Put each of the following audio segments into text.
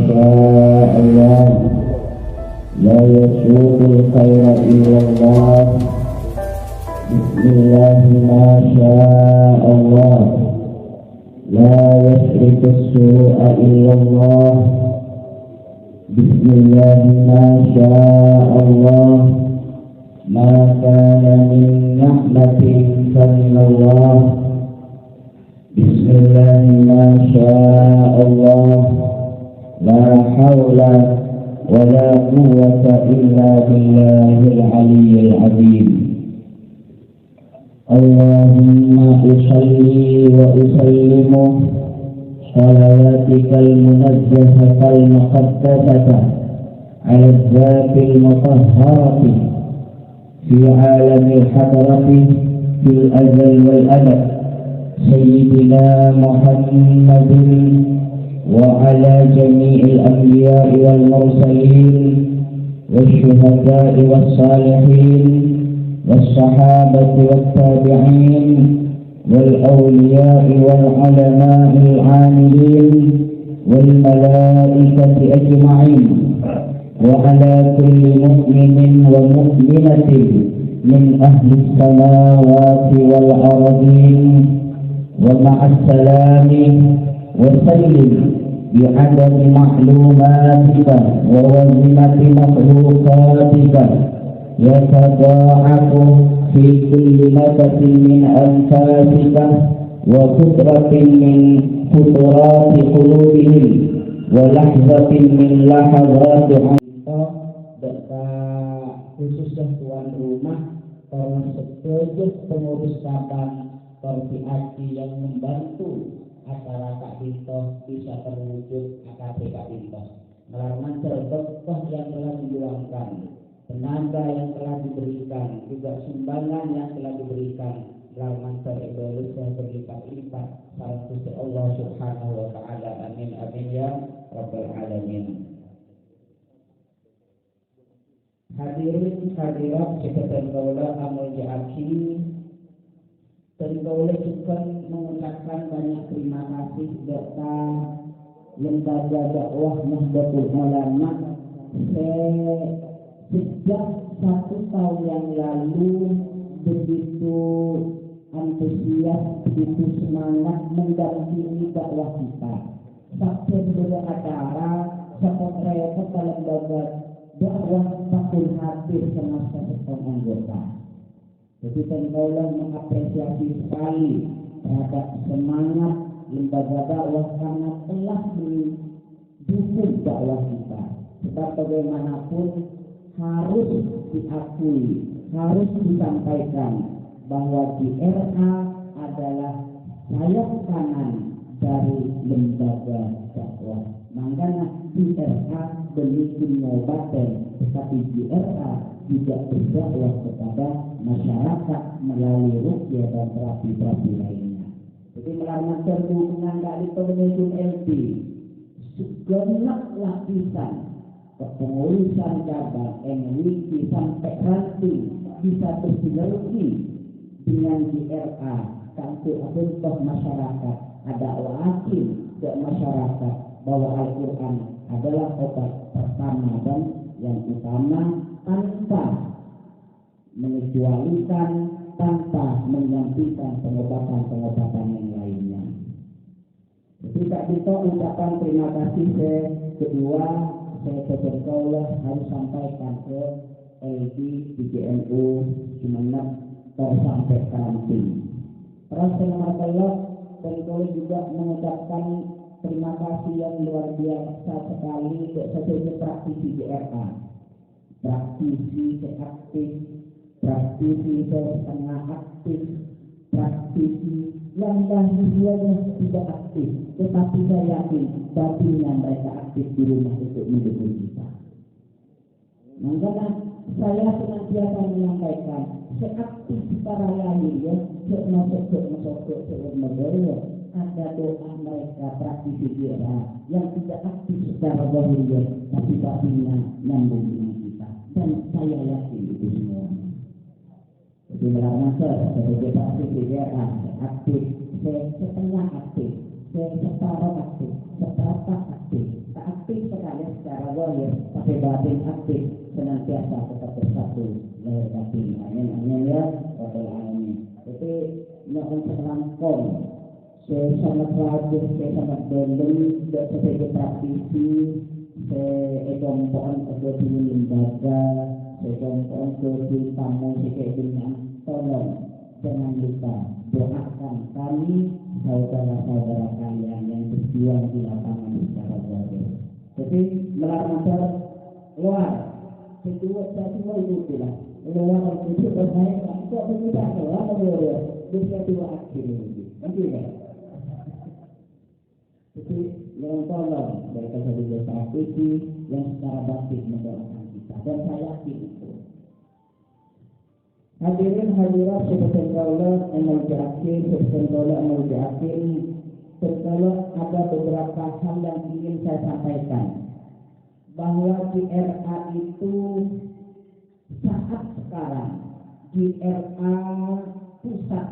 شاء الله لا يسوق الخير إلا الله بسم الله ما شاء الله لا يصرف السوء إلا الله بسم الله ما شاء الله ما كان من نعمة فمن الله بسم الله ما شاء الله لا حول ولا قوة إلا بالله العلي العظيم اللهم أصلي وأسلم صلواتك المنزهة المقدسة على الذات المطهرة في عالم الحضرة في الأزل والأبد سيدنا محمد وعلى جميع الأنبياء والمرسلين والشهداء والصالحين والصحابة والتابعين والأولياء والعلماء العاملين والملائكة أجمعين وعلى كل مؤمن ومؤمنة من أهل السماوات والأرضين ومع السلام وسلم بعدد معلوماتك ووزنة مخلوقاتك يتضاعف في كل نفس من أنفاسك وفترة من فترات قلوبهم ولحظة من لحظات khususnya tuan rumah tolong setuju pengurus cabang koordinasi yang membantu acara Kak Bintos bisa terwujud AKB Kak Bintos melalui berkah yang telah diluangkan, tenaga yang telah diberikan, juga sumbangan yang telah diberikan melalui Indonesia berlipat-lipat. Salam Gusti Allah Subhanahu wa taala. Amin amin ya rabbal alamin. Hadirin hadirat sekalian kaula amul diaki, dan kaula juga mengucapkan banyak terima kasih kepada lembaga dakwah Nahdlatul Ulama. Sejak 1 tahun yang lalu begitu antusias, begitu semangat mendampingi dakwah kita. Sampai beracara seperti kepala lembaga dakwah takut hadir semasa setahun anggota. Jadi tentulah mengapresiasi sekali terhadap semangat lembaga dakwah karena telah mendukung dakwah kita. Sebab bagaimanapun harus diakui, harus disampaikan bahwa GRA adalah sayap kanan dari lembaga dakwah. Makanya GRA belum ngobaten, tetapi GRA juga berdakwah kepada masyarakat melalui ruqyah dan terapi-terapi lainnya. Jadi melalui terhubungan dari pengunjung LP, segenap lapisan kepengurusan cabang MWP sampai ranting bisa bersinergi dengan GRA. Kantor untuk masyarakat ada wakil ke masyarakat bahwa Al-Quran adalah obat pertama dan yang utama, tanpa mengecualikan, tanpa menyampaikan pengobatan-pengobatan yang lainnya. Jadi kita ucapan terima kasih. Kedua, saya berkaulah harus sampaikan ke LD PGNU Sumeneb tersampai kantin. Terus saya tentu juga mengucapkan terima kasih yang luar biasa sekali untuk seluruh praktisi GRA, praktisi seaktif, praktisi setengah aktif, praktisi yang bahagiannya tidak aktif, tetapi saya yakin batinnya mereka aktif di rumah untuk mendukung kita. Makanya saya senantiasa menyampaikan seaktif para lahir ya, masuk ada doa mereka praktisi GRA yang tidak aktif secara zahir tapi batinnya nyambung dengan kita, dan saya yakin itu semua. Jadi melarang saya sebagai praktisi GRA aktif, saya setengah aktif, saya separuh aktif, seperempat aktif, tak aktif zahir, tapi batin aktif senantiasa tetap bersatu lahir batin. Amin ya rabbal alamin. Jadi nyokong selangkong sangat wajib, sangat belum tidak sebagai praktisi sekompokan kebetulan lembaga sekompokan kebetulan tamu sekedunya. Tolong jangan lupa doakan kami saudara-saudara kalian yang berjuang di lapangan secara zahir. Jadi melarang luar kedua itu bilang luar itu bermain kok begitu luar luar bisa dua akhir ini nanti ya. Jadi yang tolong mereka jadi beraktivitas yang secara batin mendoakan kita dan saya yakin itu. Hadirin hadirat seperti kaulah yang diakhir seperti kaulah yang diakhir setelah ada beberapa hal yang ingin saya sampaikan bahwa GRA itu saat sekarang GRA pusat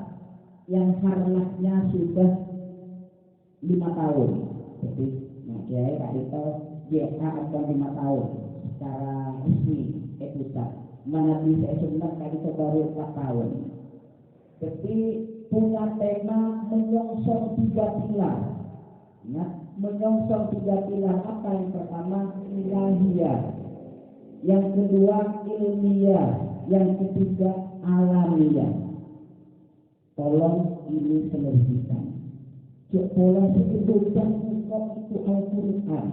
yang harnasnya sudah 5 tahun. Jadi Kak itu GRA akan 5 tahun secara resmi pusat. Mana bisa sebenarnya kali itu baru 4 tahun. Jadi punya tema menyongsong 3 pilar. Nah, menyongsong 3 pilar apa? Yang pertama ilahiyah, yang kedua ilmiah, yang ketiga alamiah. Tolong ini sinergikan. Pola sebutkan itu Al-Quran.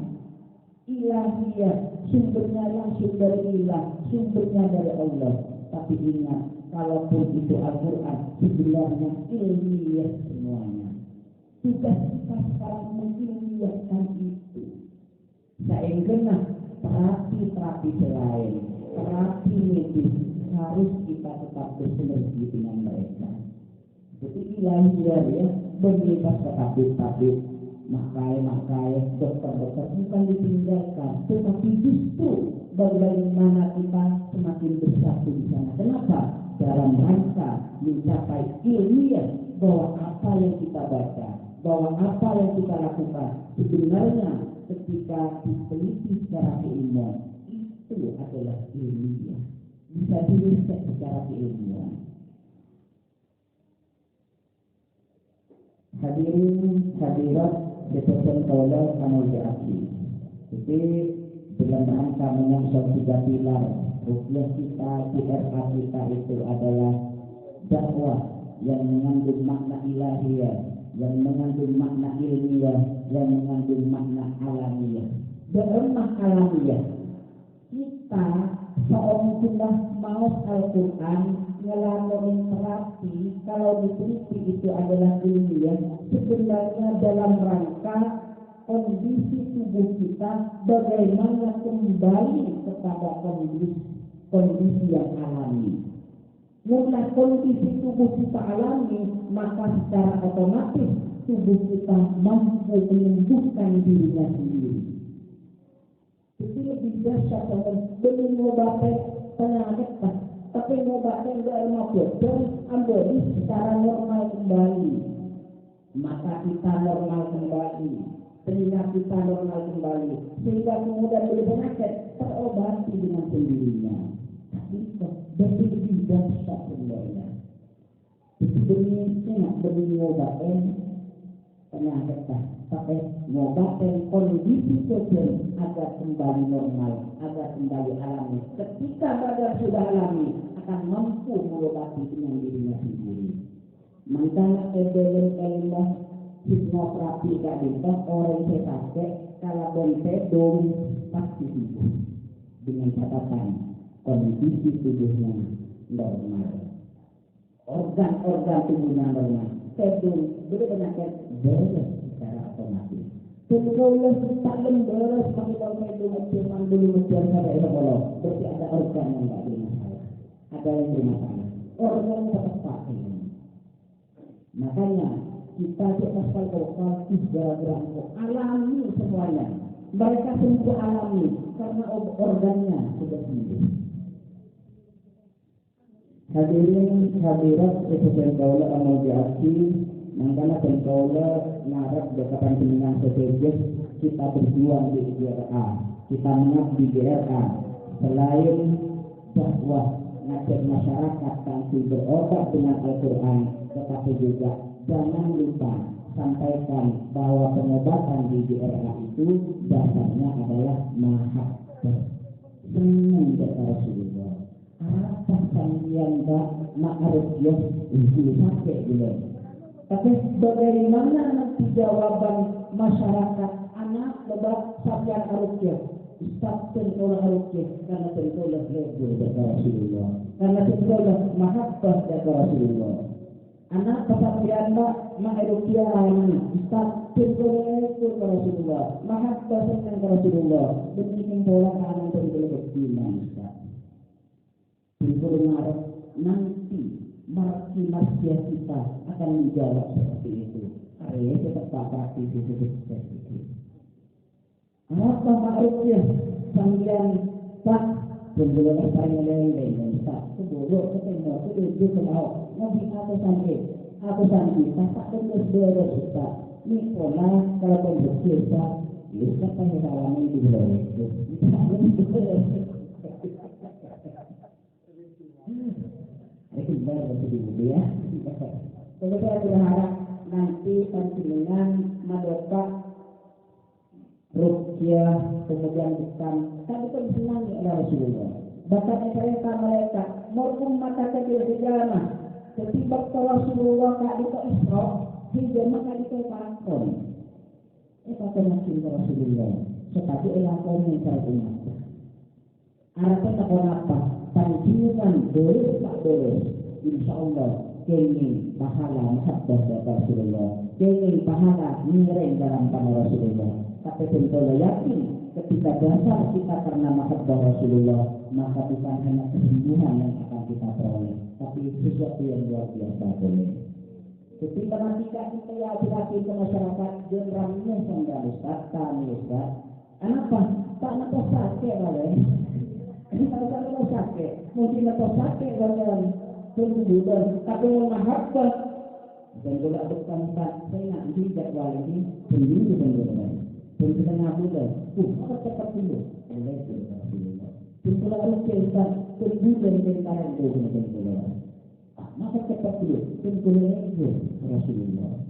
Ilahiyah, sumbernya langsung dari ilah, sumbernya dari Allah. Tapi ingat, kalaupun itu Al-Quran, sebenarnya ilmiah semuanya. Tugas kita sekarang mengilmiahkan itu. Sehingga terapi selain terapi medis harus kita tetap bersinergi dengan mereka. Jadi ilahiyah ya, bebas tabib, makai, dokter bukan ditinggalkan, tetapi justru bagaimana kita semakin bersatu di sana. Kenapa? Dalam rangka mencapai ilmiah bahwa apa yang kita baca, bahwa apa yang kita lakukan sebenarnya ketika diteliti secara keilmuan itu adalah ilmiah, bisa diriset secara keilmuan. Hadirin hadirat seperti kaulah kamu diakui. Jadi dalam rangka menyongsong 3 pilar rupiah kita, GRA kita itu adalah dakwah yang mengandung makna ilahiyah, yang mengandung makna ilmiah, yang mengandung makna alamiah. Dalam makna alamiah kita seorang sudah mau Al-Quran ngelakuin terapi, kalau diteliti itu adalah ilmiah, sebenarnya dalam rangka kondisi tubuh kita bagaimana kembali kepada kondisi yang alami. Mulai kondisi tubuh kita alami, maka secara otomatis tubuh kita mampu menyembuhkan dirinya sendiri. Itu lebih dahsyat belum obatnya penyakit, tapi obatnya enggak mampu dan ambil secara normal kembali. Maka kita normal kembali, telinga kita normal kembali, sehingga kemudian boleh penyakit terobati dengan sendirinya. Tapi itu lebih dahsyat sebenarnya. Itu demi obatnya penyakit, tapi ngobatin kondisi tubuh agar kembali normal, agar kembali alami. Ketika badan sudah alami, akan mampu mengobati dengan dirinya sendiri. Makanya ilmu hipnoterapi tadi orang sakit kalau bentuk pasti sembuh dengan catatan kondisi tubuhnya normal, organ-organ tubuhnya normal. Sebelum penyakit beres secara otomatis. Kalau tak beres pakai kalau cuman dulu mencari ada Allah, berarti ada organ yang tak bermasalah, ada yang bermasalah. Organ tetap pakai. Makanya kita di asal lokal tiga berangkat alami semuanya. Mereka semua alami karena organnya sudah sembuh. Hadirin hadirat seperti kaulah amal diakui. Mangkana pentola ngarep dekatan dengan sebagai kita berjuang di GRA, kita mengabdi di GRA. Selain dakwah ngajak masyarakat tanpa berobat dengan Al-Quran, tetapi juga jangan lupa sampaikan bahwa pengobatan di GRA itu dasarnya adalah mahabbah, senang kepada Rasulullah. Apa sambian ma'arufiyah itu sampai gitu. Tapi bagaimana nanti jawaban masyarakat anak bebas sambian arufiyah? Ustaz tentulah arufiyah karena tentulah lebih kepada Rasulullah, karena tentulah mahabbah kepada Rasulullah. Anak pesantren ma'arufiyah ini Ustaz tentulah kepada Rasulullah, mahabbah kepada Rasulullah. Demikian pola anak tentulah betina Ustaz. Tentulah nanti marki-marki kita akan menjawab seperti itu. Karena tetap praktis itu seperti itu. Apa maksudnya sambian tak berbeda paling lain tak sebelum ketemu itu mau nabi atau sampai tak terus berdoa ni pola kalau berpikir tak bisa pakai salam itu boleh itu baru begitu ya. Jadi saya berharap nanti panjenengan mendapat rukyah kemudian bukan tapi kan senang oleh Rasulullah. Bahkan mereka morkum mata kecil sejarah ketimbang Rasulullah kak di Isra hingga maka di Pakon. Kata makin Rasulullah seperti elakon yang saya umat. Arabnya tak apa pancingan boleh tak boleh. Insya Allah kini pahala mahabbah kepada Rasulullah, kini pahala miring dalam panah Rasulullah. Tapi tentu yakin ketika dasar kita karena mahabbah Rasulullah, maka bukan hanya kesembuhan yang akan kita peroleh, tapi sesuatu yang luar biasa boleh. Ketika nanti kita yakin ke masyarakat, jenderalnya sendiri Ustaz, kami Ustaz, kenapa? Tak nak sakit boleh. Ini kalau sakit, mungkin atau sakit boleh. Kemudian tapi mahabbah dan juga bukan saya nak dijadwal ini sendiri benar-benar dan kita ngabulan apa cepat dulu oleh Rasulullah setelah itu kita kemudian tentang itu benar-benar maka cepat dulu kemudian itu Rasulullah.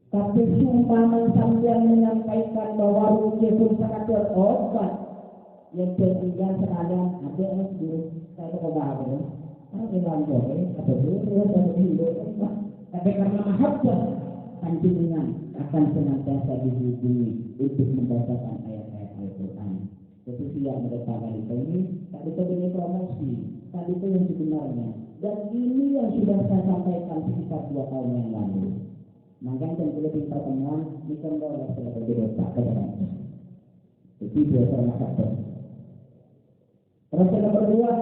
Tapi seumpama sambil menyampaikan bahwa rukyah pun sangat berobat yang tinggal sekalian ada yang dulu saya kebahagiaan bilang boleh, atau tapi karena mahabbah panjenengan akan senantiasa dihubungi untuk membacakan ayat-ayat Al-Quran. Jadi siap mereka kali ini, tadi itu ini promosi, tadi itu yang sebenarnya, dan ini yang sudah saya sampaikan sekitar 2 tahun yang lalu. Maka yang lebih pertemuan ini kan boleh setelah berbeda kepada jadi biasa mahabbah. Terus yang kedua.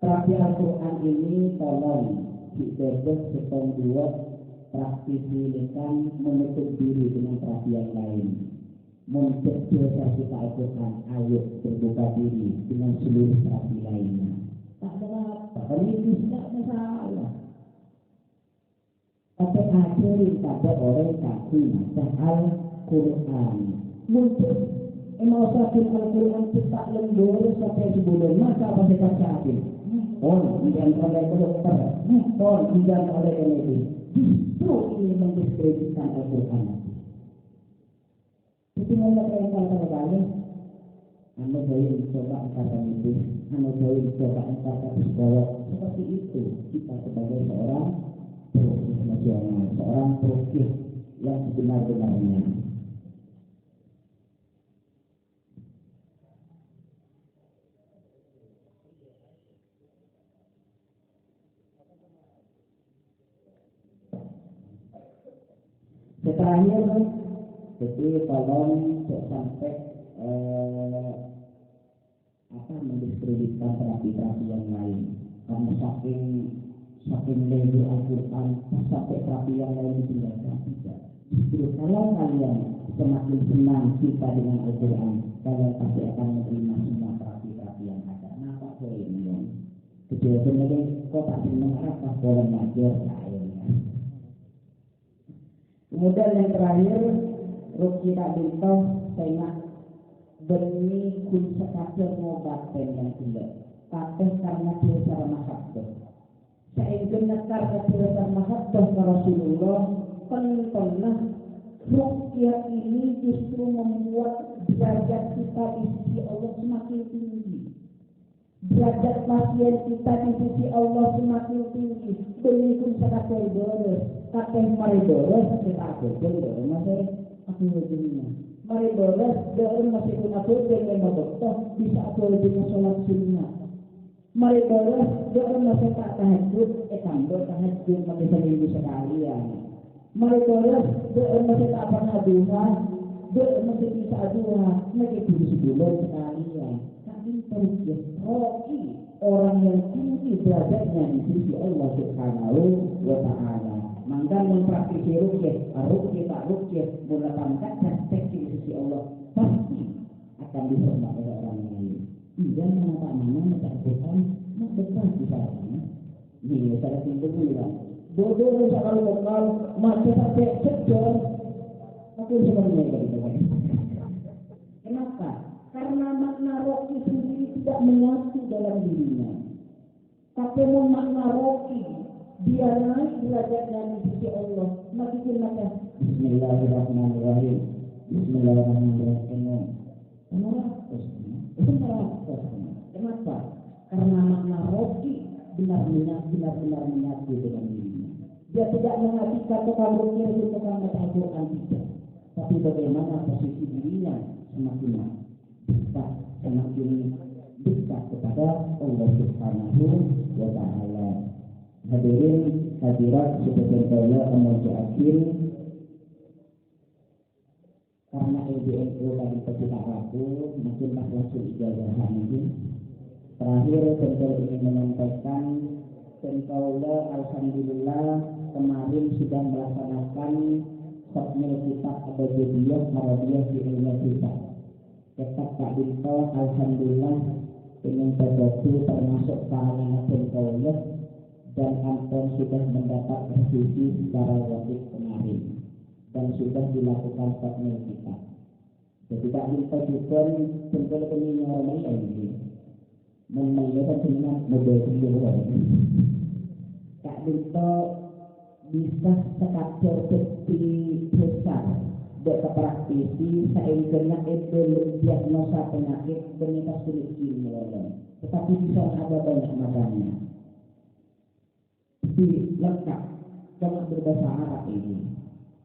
Terapi Al-Quran ini tolong dibebas setong dua praktisikan menutup diri dengan terapi yang lain. Mencegah kita Al-Quran, ayo berbuka diri dengan seluruh terapi lainnya. Tak ada apa, ini tidak masalah. Tapi ajarin pada orang kaki macam Al-Quran. Mungkin mau sakin Al-Quran kita lembur sampai sebulan masa apa kita sakin. Tidak oleh dokter, tidak oleh medis. Justru ini mendiskreditkan Al-Quran. Jadi mereka yang kali, anda boleh dicoba kata medis, anda boleh dicoba kata psikolog. Seperti itu kita sebagai seorang profesional, seorang profesi yang sebenar-benarnya. Terakhir, jadi tolong sampai mendiskreditkan terapi-terapi yang lain. Karena saking lebar Al-Quran sampai terapi yang lain ditinggalkan tidak. Justru kalau kalian semakin senang kita dengan Al-Quran, kalian pasti akan menerima semua terapi-terapi yang ada. Nah, Pak boleh minum. Kemudian kok tak senang apa boleh ngajar kayaknya. Modal yang terakhir, Ruki tak bintoh, saya beni kun sekadar ngobaten yang gila. Tapi karena dia cara mahabbah. Saya ingin karena dia cara mahabbah ke Rasulullah, pernah rukyah ini justru membuat derajat kita di sisi Allah semakin tinggi. Derajat pasien kita di sisi Allah semakin tinggi. Benikun sekadar boros, kakek mari boros, kita aku boros, masih aku begini. Mari boros, dalam masih pun aku dengan dokter bisa aku dengan sholat sunnah. Mari boros, dalam masih tak tahajud, tambah tahajud masih seminggu sekali ya. Mari boros, dalam masih tak pernah duha, dalam masih bisa duha, masih tujuh sebulan sekali ya. Terus Roki orang yang tinggi derajatnya di sisi Allah Subhanahu wa Ta'ala. Maka mempraktisi rukyah tak rukyah meletakkan praktek di sisi Allah pasti akan dihormati oleh orang lain. Tidak mana tak Tuhan, maka betul di sana. Ini saya tinggal bilang. Bodoh kalau lokal masih sampai cedor, aku sebenarnya dari kenapa? Karena makna roki sendiri tidak menyatu dalam dirinya. Tapi makna roki dia naik derajat dari sisi Allah. Makin maka Bismillahirrahmanirrahim. Bismillahirrahmanirrahim. Kenapa? Karena makna roki benar-benar menyatu dengan dirinya. Dia tidak mengartikan tukang rukyah itu tukang baca Al-Quran tidak. Tapi bagaimana posisi dirinya semakin dekat kepada Allah Subhanahu wa Ta'ala. Hadirin hadirat subhanallah amal akhir. Karena LBNO tadi kita ragu, mungkin tak langsung ijazah mungkin. Terakhir tentu ingin menyampaikan tentulah alhamdulillah kemarin sudah melaksanakan takmil kitab Abadiyah Arabiyah di Indonesia. Tetap tak bintoh, alhamdulillah dengan terbantu termasuk kalangan tentulah dan Anton sudah mendapat revisi secara wajib kemarin dan sudah dilakukan takmil kitab. Jadi tak bintoh juga tentu penyinyaran ini memang dengan model kedua. Tak bintoh bisa sekadar bukti besar dek praktisi sehingga itu diagnosa penyakit benika sulit dimulai, tetapi bisa ada banyak macamnya. Di lengkap cuma berbahasa Arab ini,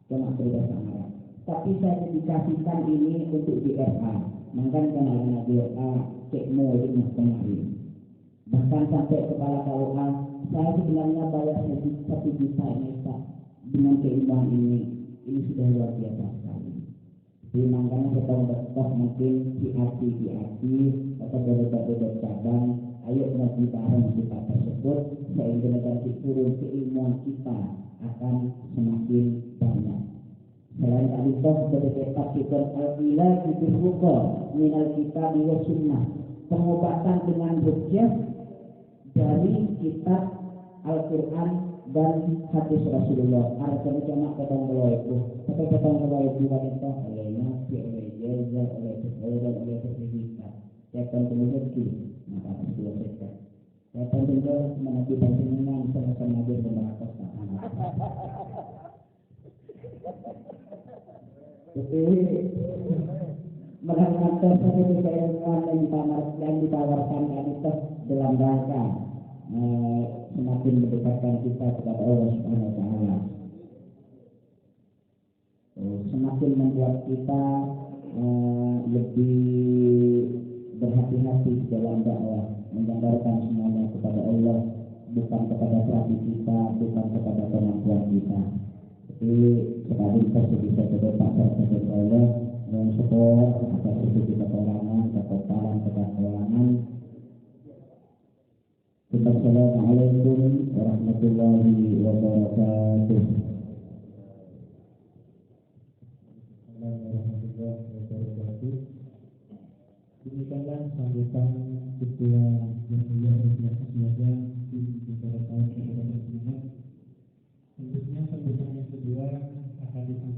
cuma berbahasa Arab. Tapi saya dedikasikan ini untuk DRA, maka kenal DRA cekmo ini kemarin. Bahkan sampai kepala KUA, saya sebenarnya bayar 1 juta ini Pak dengan keilmuan ini sudah luar biasa sekali. Di makanya kita berdoa mungkin di hati atau berbeda cabang, ayo ngaji bareng kita tersebut sehingga nanti turun keilmuan kita akan semakin banyak. Selain tadi toh berdekat al-ilah itu buka minal kita di sunnah, pengobatan dengan rukyah dari kitab Al-Quran dan hadis Rasulullah. Artinya cuma ketong itu, tapi ketong itu wanita oleh nabi, oleh jazah, oleh sertifikat. Saya kemudian maka harus dilakukan. Saya kemudian menabi panjenengan sama-sama dia berlaku sama. Jadi melakukan sesuatu keilmuan yang ditawarkan itu dalam rangka semakin mendekatkan kita kepada Allah Subhanahu wa Ta'ala, semakin membuat kita lebih berhati-hati dalam dakwah, menyandarkan semuanya kepada Allah, bukan kepada tradisi kita, bukan kepada kemampuan kita. Jadi sekali kita bisa berdebat kepada Allah dan support atas sisi kekurangan, kekomparan, kekurangan. Assalamualaikum warahmatullahi wabarakatuh. Warahmatullahi wabarakatuh. Demikianlah sambutan ketua Jamiah Rukyah Semoga di beberapa tahun kepada Selanjutnya sambutan yang kedua akan disampaikan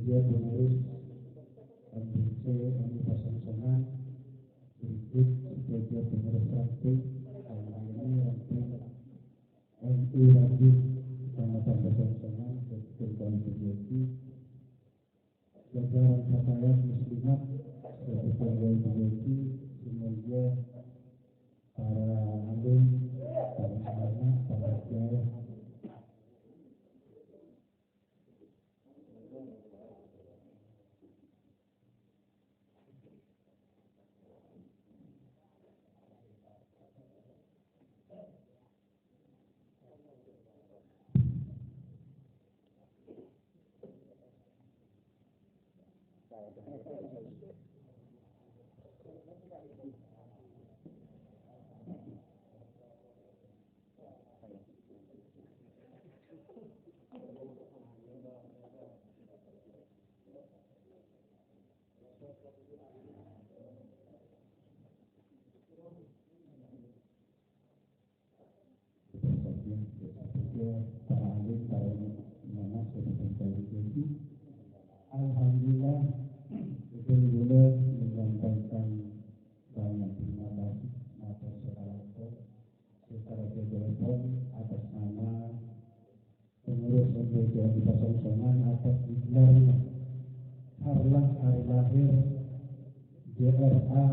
bersedia pengurus MBC MI Pasongsonan berikut sebagai pengurus praktik dalam hal ini MI lagi Kecamatan Pasongsonan Ketua Berjati jajaran Fatayat Muslimat sebagai pengurus Berjati semoga para alim, para anak, para jaya para alim, para ulama sudah berjanji. Alhamdulillah, betul-betul menyampaikan banyak terima kasih atas secara telepon atas nama pengurus MBC di Pasongsonan atas digelarnya harlah hari lahir JRA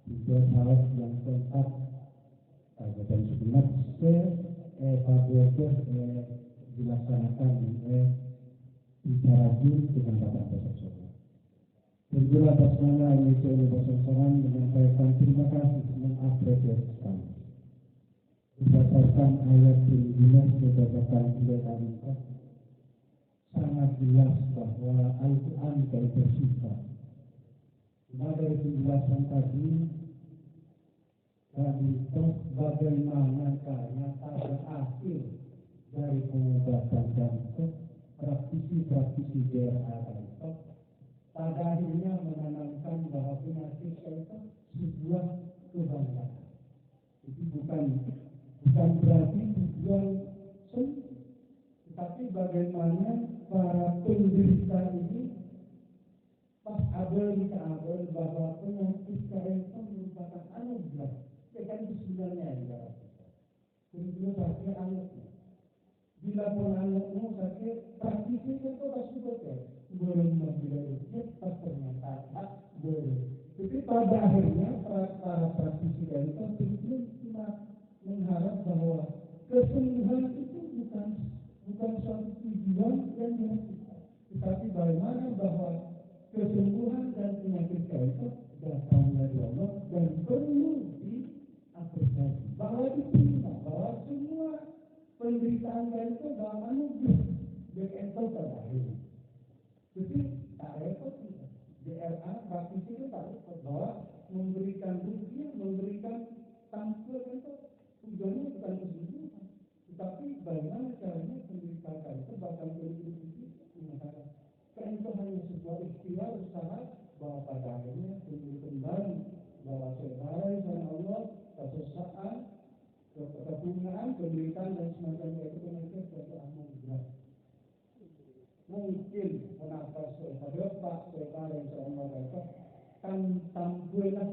3 Maret yang keempat Kabupaten Sumeneb dilaksanakan bicara dengan Bapak Pasongsonan. Tentu atas nama MBC Pasongsonan menyampaikan terima kasih mengapresiasi sekali. Berdasarkan ayat 17 berdasarkan Al-Quran sangat jelas bahwa Al-Quran itu bersifat. Dari penjelasan tadi itu bagaimana caranya pada akhir dari pengobatan jantung praktisi JRA itu pada akhirnya menanamkan bahwa penyakit itu sebuah kebanggaan. Itu bukan berarti tujuan sempit, tetapi bagaimana para penderita ini pas abel bahwa penyakit itu merupakan anugerah. Ya kan itu sebenarnya ya. Tentu saja anaknya. Bila pun anakmu sakit, praktisi itu pasti betul. Boleh membiayai pas ternyata tak boleh. Tapi pada akhirnya para praktisi itu tentu cuma mengharap bahwa kesembuhan itu bukan suatu tujuan yang dilakukan, tetapi bagaimana bahwa kesembuhan dan penyakit itu datang dari Allah dan perlu diapresiasi, bahwa diterima, bahwa semua penderitaan itu bahwa anugerah dari engkau terakhir. Jadi tak repot kita. JRA praktisi itu tak repot bahwa memberikan rupiah, memberikan tampil itu tujuannya bukan kesembuhan, tetapi bagaimana caranya penderitaan itu bakal berhidup di masyarakat. Kan itu hanya sebuah ikhtiar usaha bahwa pada akhirnya kembali bahwa saudara dengan Allah kesusahan, kepunaan, penderitaan dan semacamnya itu penyakit suatu anugerah. Mungkin kenapa saudara yang seorang mereka kan tampillah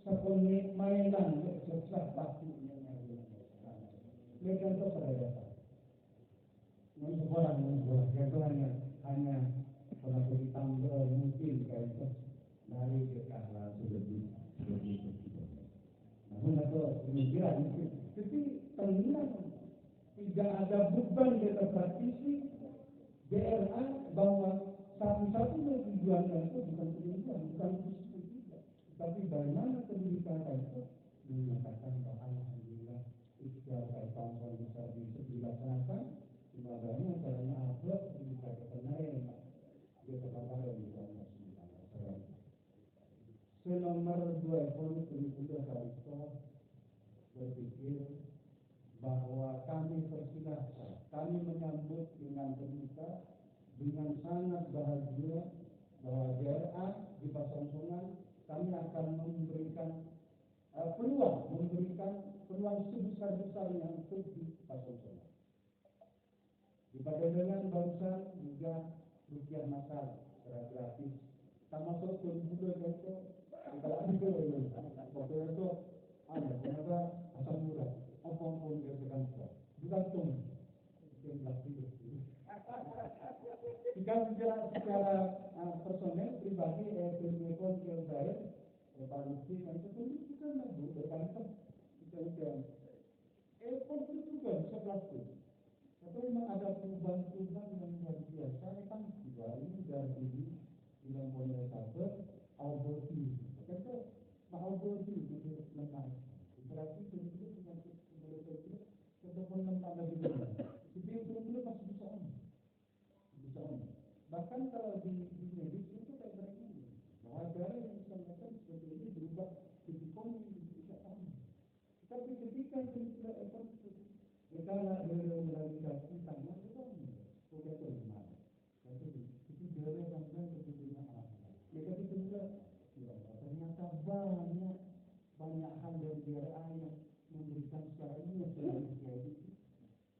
sepenuh mainan sesat waktunya. Mereka itu saudara. Orang membuat itu hanya pernah ditambah mungkin kayak itu dari karena lebih. Namun itu pemikiran mungkin. Tapi tenang, tidak ada beban kita praktisi JRA bahwa satu-satunya tujuannya itu bukan penyembuhan, bukan kesembuhan, tapi bagaimana pendidikan itu menyatakan bahwa alhamdulillah ikhtiar kaitan bisa dilaksanakan. Bagaimana caranya akhlak bisa kebenaran dia terkadang bisa masuk. Senomor 2 ekonomi penduduk Kalisto berpikir bahwa kami persilahkan, kami menyambut dengan terbuka, dengan sangat bahagia bahwa JRA di Pasongsonan kami akan memberikan peluang sebesar-besarnya untuk di Pasongsonan. Di Pademangan barusan juga rupiah masal secara gratis. Termasuk guru-guru itu kalau itu waktu itu ada ternyata asal murah. Apapun kerjakan bukan tung yang plastik. Jika secara personel pribadi telepon ke saya, Pak Lutfi, itu pun bukan lagu berkaitan dengan pun itu juga bisa plastik. Tapi memang ada perubahan-perubahan yang luar biasa. Kan juga ini dari bilang mulai sabar, alberti. Kita alberti itu lemah. Berarti sebetulnya penyakit mulai kita pun lemah lagi. Jadi sebetulnya masih bisa on. Bahkan kalau di medis itu kayak begini, bahwa darah yang disampaikan seperti ini berubah jadi kondisi bisa on. Tapi ketika kita berkala realisasi sama itu kan sudah terima. Jadi itu darah yang sebetulnya apa? Mereka itu juga, ya ternyata banyak hal dari darah yang memberikan secara ini yang terjadi.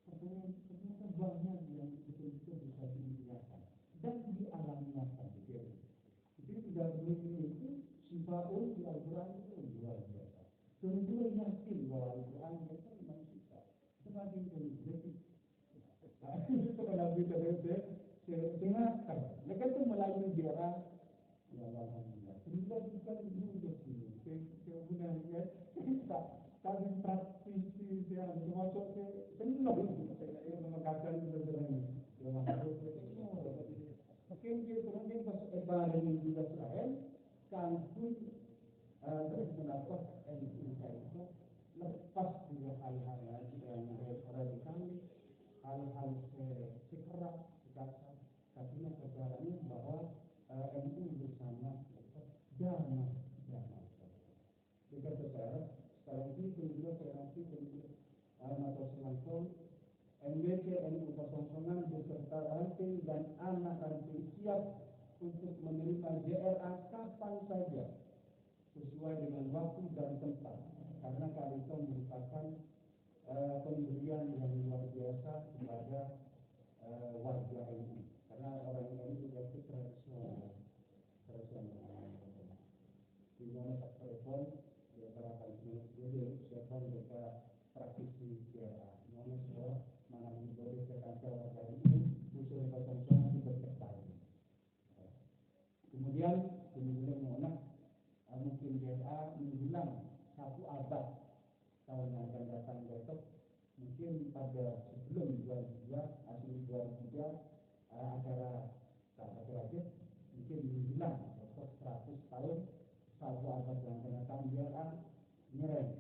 Ternyata banyak yang betul-betul bisa dilihatkan dan dialamikan begitu. Jadi tidak boleh itu sifaul di Al-Quran itu luar biasa. Semua yakin bahwa Al-Quran itu memang sifat. Semakin jadi itu kalau kita dengar, mereka itu melalui biara. Ya alhamdulillah. Sudah bukan dulu sebenarnya kita kami praktisi dia termasuk senang saya mengatakan sebenarnya. Mungkin dia kemudian pas Ibrahim juga Israel kampus terus mendapat itu lepas dari hal-hal yang radikal, hal-hal sekeras, kasar. Katanya kebenarannya bahwa MU bersama dana. Jika secara sekarang ini kemudian saya nanti kemudian atau selangsung MWC NU Kosongsonan beserta ranting dan anak ranting siap untuk menerima JRA kapan saja sesuai dengan waktu dan tempat, karena kali itu merupakan pemberian yang luar biasa kepada warga NU, karena orang NU juga itu tradisional. Di mana tak telepon beberapa kali jadi siapa mereka praktisi JRA, mana semua mana boleh terkacau warga ini usul kosong di berkesan. Kemudian mengenai mungkin JRA menjelang 1 abad tahun yang akan datang besok, mungkin pada sebelum 2002 atau 2003 acara terakhir mungkin menjelang 100 tahun 1 abad yang akan datang JRA nyereng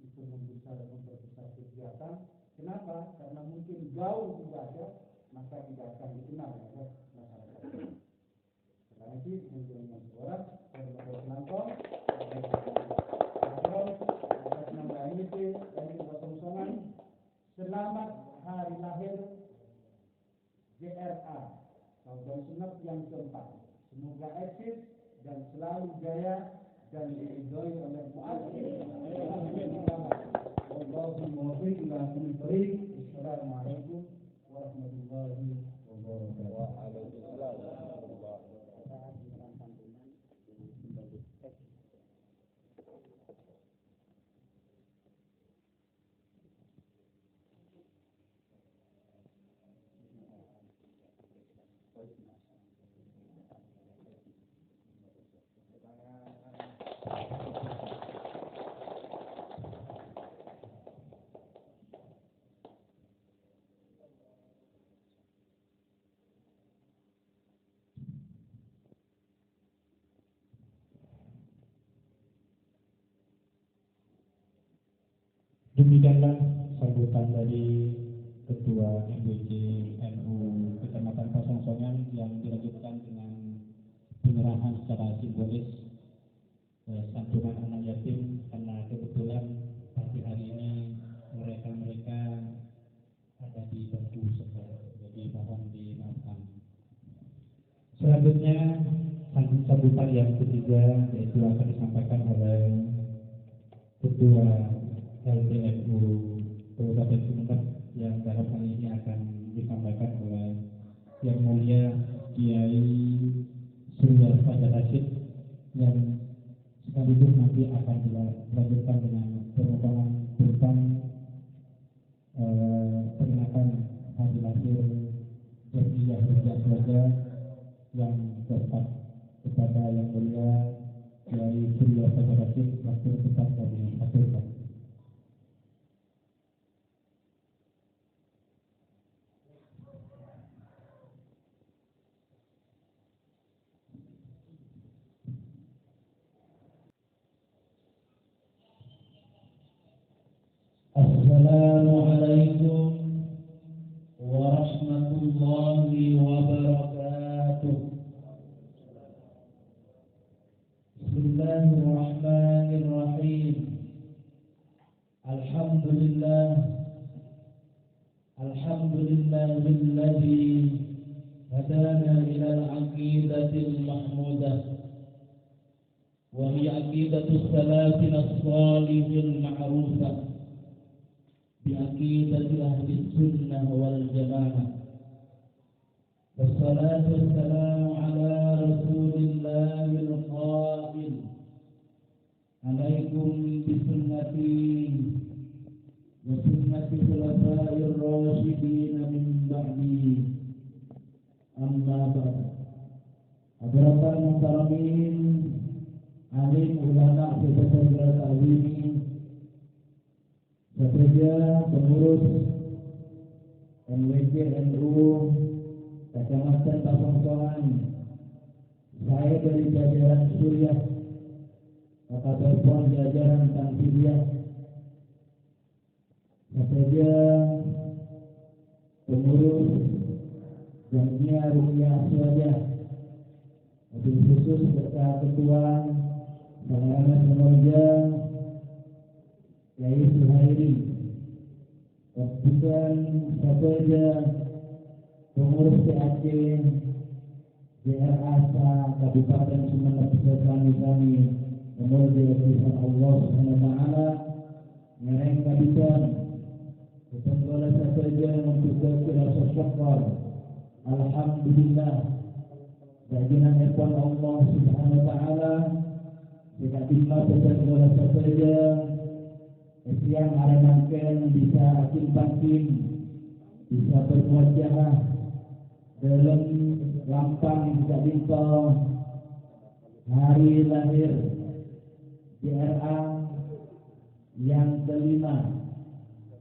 itu memperbesar kegiatan. Kenapa? Karena mungkin jauh tidak ada, maka tidak akan dikenal oleh masyarakat. Karena itu dengan suara berbagai penonton, atas nama MIT dari Kosongsonan, selamat hari lahir JRA Saudara Sunat yang keempat. Semoga eksis dan selalu jaya dan diridhoi oleh mu'azzin. Allahumma barik. Assalamualaikum warahmatullahi wabarakatuh. Demikianlah sambutan dari Ketua MWC NU Kecamatan Kosongsongan yang dilanjutkan dengan penyerahan secara simbolis santunan anak yatim, karena kebetulan pagi hari ini mereka ada di bangku sekolah, jadi mohon dimaafkan. Selanjutnya sambutan yang ketiga yaitu akan disampaikan oleh Ketua LDNU Kabupaten Sumeneb yang dalam hal ini akan disampaikan oleh Yang Mulia Ki dilanjutkan dengan pemotongan tentang peringatan hari lahir Jamiah Hujjah Keluarga yang keempat kepada yang mulia Kiai Surya Federasi Wakil Pusat dari Afrika. Assalamualaikum warahmatullahi wabarakatuh. Bismillahirrahmanirrahim. Alhamdulillahilladzi hadana ila al-aqidatil mahmudah wa hiya aqidatus salatin as-salihil ma'rufah بعقيدة أهل السنة والجماعة والصلاة والسلام على رسول الله القائل عليكم بسنتي وسنة خلفاء الراشدين من بعدي أما بعد حضرات المحترمين alim ulama sebagai ta'limin Sebagai pengurus MWJ NU Kecamatan Pasongsoan, saya dari jajaran Suriah, Kabupaten jajaran Tamsiliah, sebagai pengurus Jamiah Ruqyah Aswaja, lebih khusus ketua Sarana Semoja Kiai Suhairi, dan sahaja pengurus PAC JRASA Kabupaten Sumeneb kami memohon kepada Allah Subhanahu wa taala ngereng kabisan segala sahaja membuka rasa syukur. Alhamdulillah bagian ekor Allah Subhanahu wa taala tidak bisa segala sahaja yang arenakan bisa akin-pakin, bisa bermuajah dalam lampang tidak bintang hari lahir JRA yang kelima,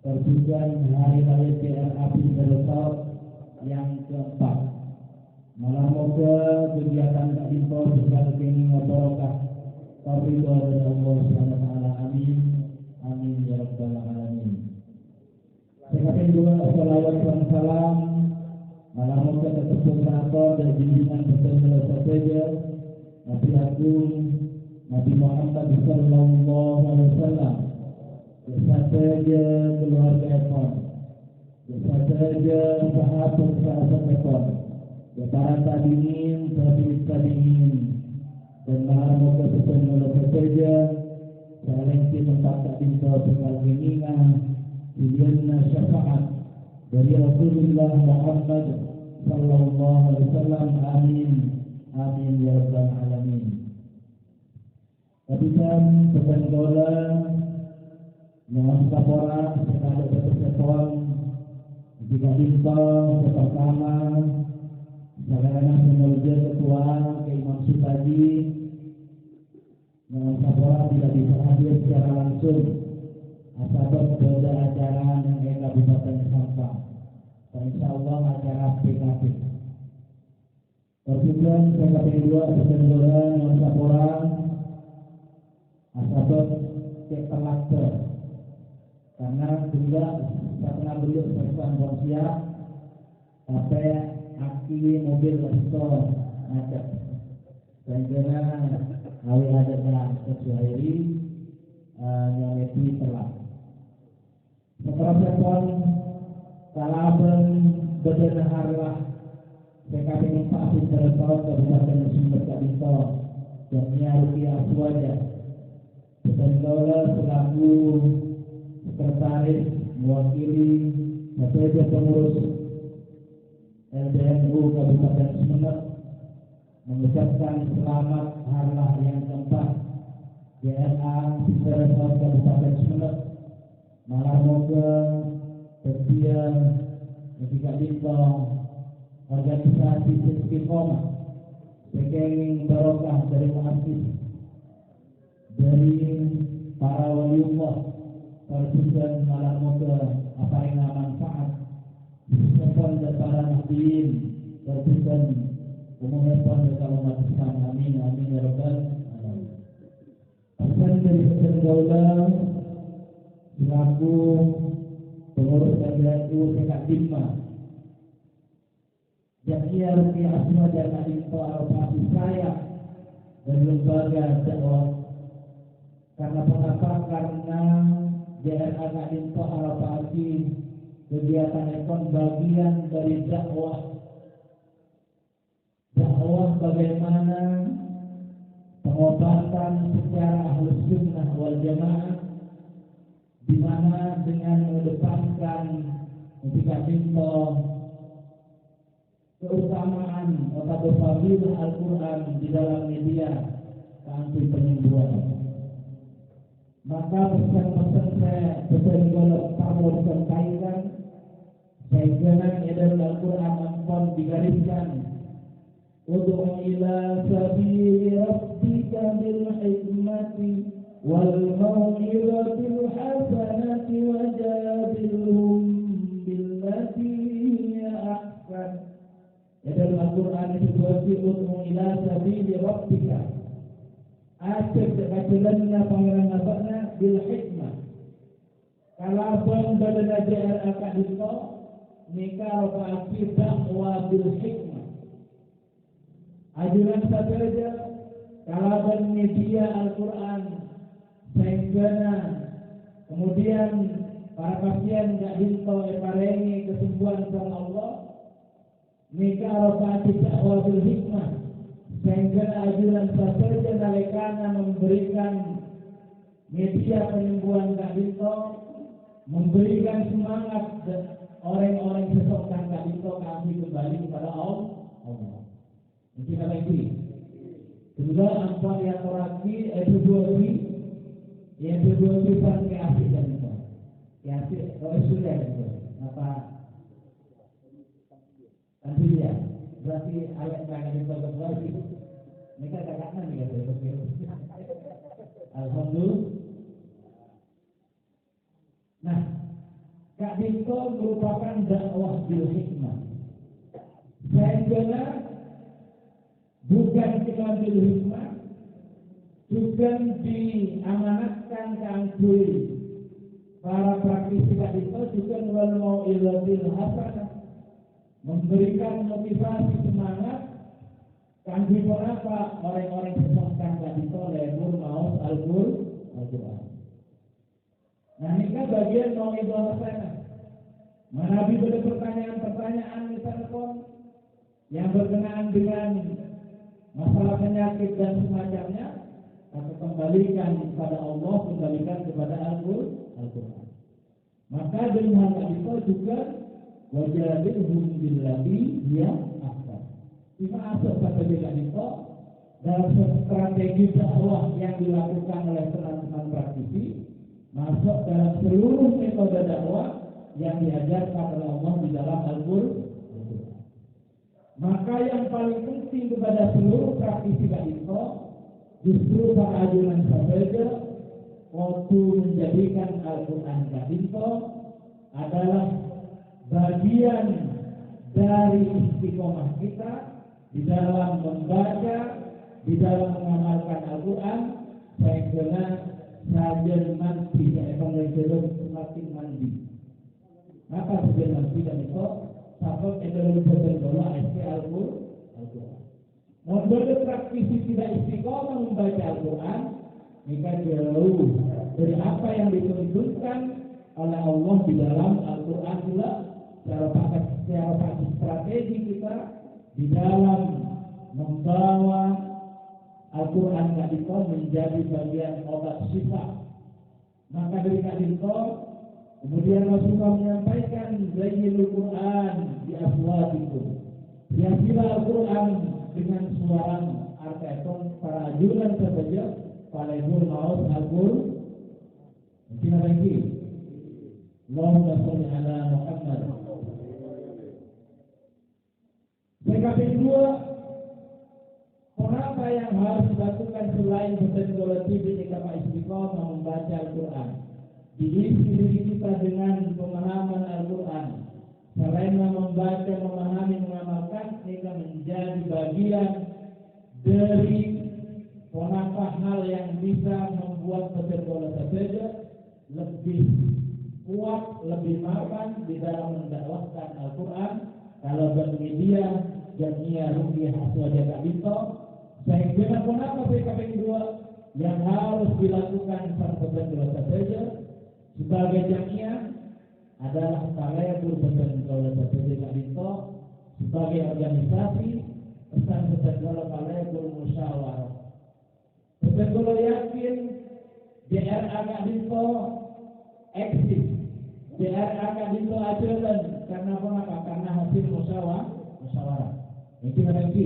terjugan hari lahir JRA Pinterest yang keempat. Malam moga kegiatan tak bintang segala kini barokah ridho dari Allah Subhanahu wa taala. Amin. Amin ya rabbal alamin. Sekalian juga salawat dan salam malam moga tetap berkah dan bimbingan bersama sahaja Nabi Agung Nabi Muhammad sallallahu alaihi wasallam bersama keluarga ekor, bersama sahabat ekor, para tabiin, tabiin, dan malam moga bersama sahaja saling tempat pintu tinggal keningan pilihannya syafaat dari Rasulullah Muhammad sallallahu alaihi wasallam. Amin. Amin ya rabbal alamin. Kabisan pesan dola mohon sapora sekali bersesuaian jika bintang pertama sarana penerja ketua ke Imam Sutadi mohon sapora tidak bisa hadir secara langsung asal pada acara yang Kabupaten Sampang. Insya Allah acara PKP. Perjumpaan PKP 2 Kesendoran yang sapora asal ke pelakter karena juga karena beliau berpesan siap sampai aki mobil resto macet dan kira awi ada Suhairi yang lebih telah setelah sesuatu kalaban berdana harlah PKP yang pasti tertawa Kabupaten Sumber Kabito Jamiah Ruqyah Aswaja dan Lola selaku sekretaris mewakili sebagai pengurus LDNU Kabupaten Sumeneb mengucapkan selamat harlah yang keempat JRA Sidoarjo Kabupaten Sumeneb malah moga setia ketika ditong organisasi Istiqomah sekenging barokah dari muassis dari para waliullah persusuan malah moga apa yang manfaat disempon dari para nabiin persusuan umumnya dari umat Islam. Amin amin ya rabbal alamin. Pesan dari Ustaz Gaulang selaku pengurus PBNU Sekat Dimma Jamiah Rupiah Asma dan Adinto Alfasi saya dari lembaga dakwah karena JRA Adinto Alfasi kegiatan ekon bagian dari dakwah bagaimana pengobatan secara ahlus sunnah wal jamaah di mana dengan mengedepankan ketika Adinto keutamaan atau fadilah Al-Quran di dalam media kanti penyembuhan. Maka pesan-pesan saya kalau kamu sampaikan, saya jangan edar Al-Quran ampun digariskan ud'u ila sabili rabbika bil hikmati wal mau'izatil hasanati wajadilhum billati hiya ahsan. Dalam Al-Quran situasi ud'u ila sabili rabbika acek kekacilannya pangeran nabakna bil hikmah kalabang badana JRA Kadinto nikah rokaati dakwah bil hikmah ajuran saja kalabang media Al-Quran sehingga kemudian para pasien Kadinto parengi kesembuhan sama Allah nikah rokaati dakwah bil hikmah sehingga ajuran saja nalekana memberikan media penyembuhan Kadinto memberikan semangat orang-orang sesokkan Kadinto kami kembali kepada Allah. Ini kata itu. Kedua ampun yang toraki yang kedua sifat keasih Kadinto. Keasih sudah itu. Apa? Nanti ya. Berarti ayat yang kedua itu mereka katakan nih kata Alhamdulillah. Nah, Kadinto merupakan dakwah bil hikmah. Sehingga bukan cuma bil hikmah, juga diamanatkan kangkui para praktisi Kadinto juga mau ilabil hasanah memberikan motivasi semangat kangge apa orang-orang sesungkan Kadinto lembur maus Al-Quran. Nah ini kan bagian mau itu sana. Menabi pada pertanyaan misalkan yang berkenaan dengan masalah penyakit dan semacamnya, maka kembalikan kepada Allah, kembalikan kepada Al-Quran. Maka dengan Kadinto juga wajadilhum billati hiya ahsan. Lima asal kata Kadinto dalam strategi dakwah yang dilakukan oleh teman-teman praktisi masuk dalam seluruh metode dakwah yang diajarkan oleh Allah di dalam Al-Quran. Maka yang paling penting kepada seluruh praktisi Kadinto justru para ajuran sahaja waktu menjadikan Al-Quran Kadinto adalah bagian dari istiqomah kita di dalam membaca, di dalam mengamalkan Al-Quran, sehingga sajen mandi dan semakin mandi. Maka sajen mandi dan itu sampai dalam beberapa SK Al-Quran. Model praktisi tidak istiqomah membaca Al-Quran, maka jauh dari apa yang dituntutkan oleh Allah di dalam Al-Quran pula. Secara strategi kita di dalam membawa Al-Quran Kadinto menjadi bagian obat syifa. Maka dari Kadinto kemudian Rasulullah menyampaikan zayyinul Quran di aswatikum. Hiasilah Al-Quran dengan suara artinya para ajuran sahaja Palebul maut albul mungkin lagi. Allahumma sholli ala Muhammad. PKP 2, apa yang harus dilakukan selain berteknologi di Ikama Istiqomah membaca Al-Quran? Diisi diri kita dengan pemahaman Al-Quran. Selain membaca, memahami, mengamalkan, kita menjadi bagian dari beberapa hal yang bisa membuat peserta saja lebih kuat, lebih mapan di dalam mendakwahkan Al-Quran. Kalau bermedia Jamiah Ruqyah Aswaja Kak Binto, saya kira kenapa PKP 2 yang harus dilakukan para peserta saja sebagai jamiah adalah Palebul peserta saja Kak Binto sebagai organisasi pesan-pesan Palebul musyawarah. Peserta yakin DRA Kak Binto eksis, DRA Kak Binto ajaran karena apa? Karena hasil musyawarah. Itu nanti.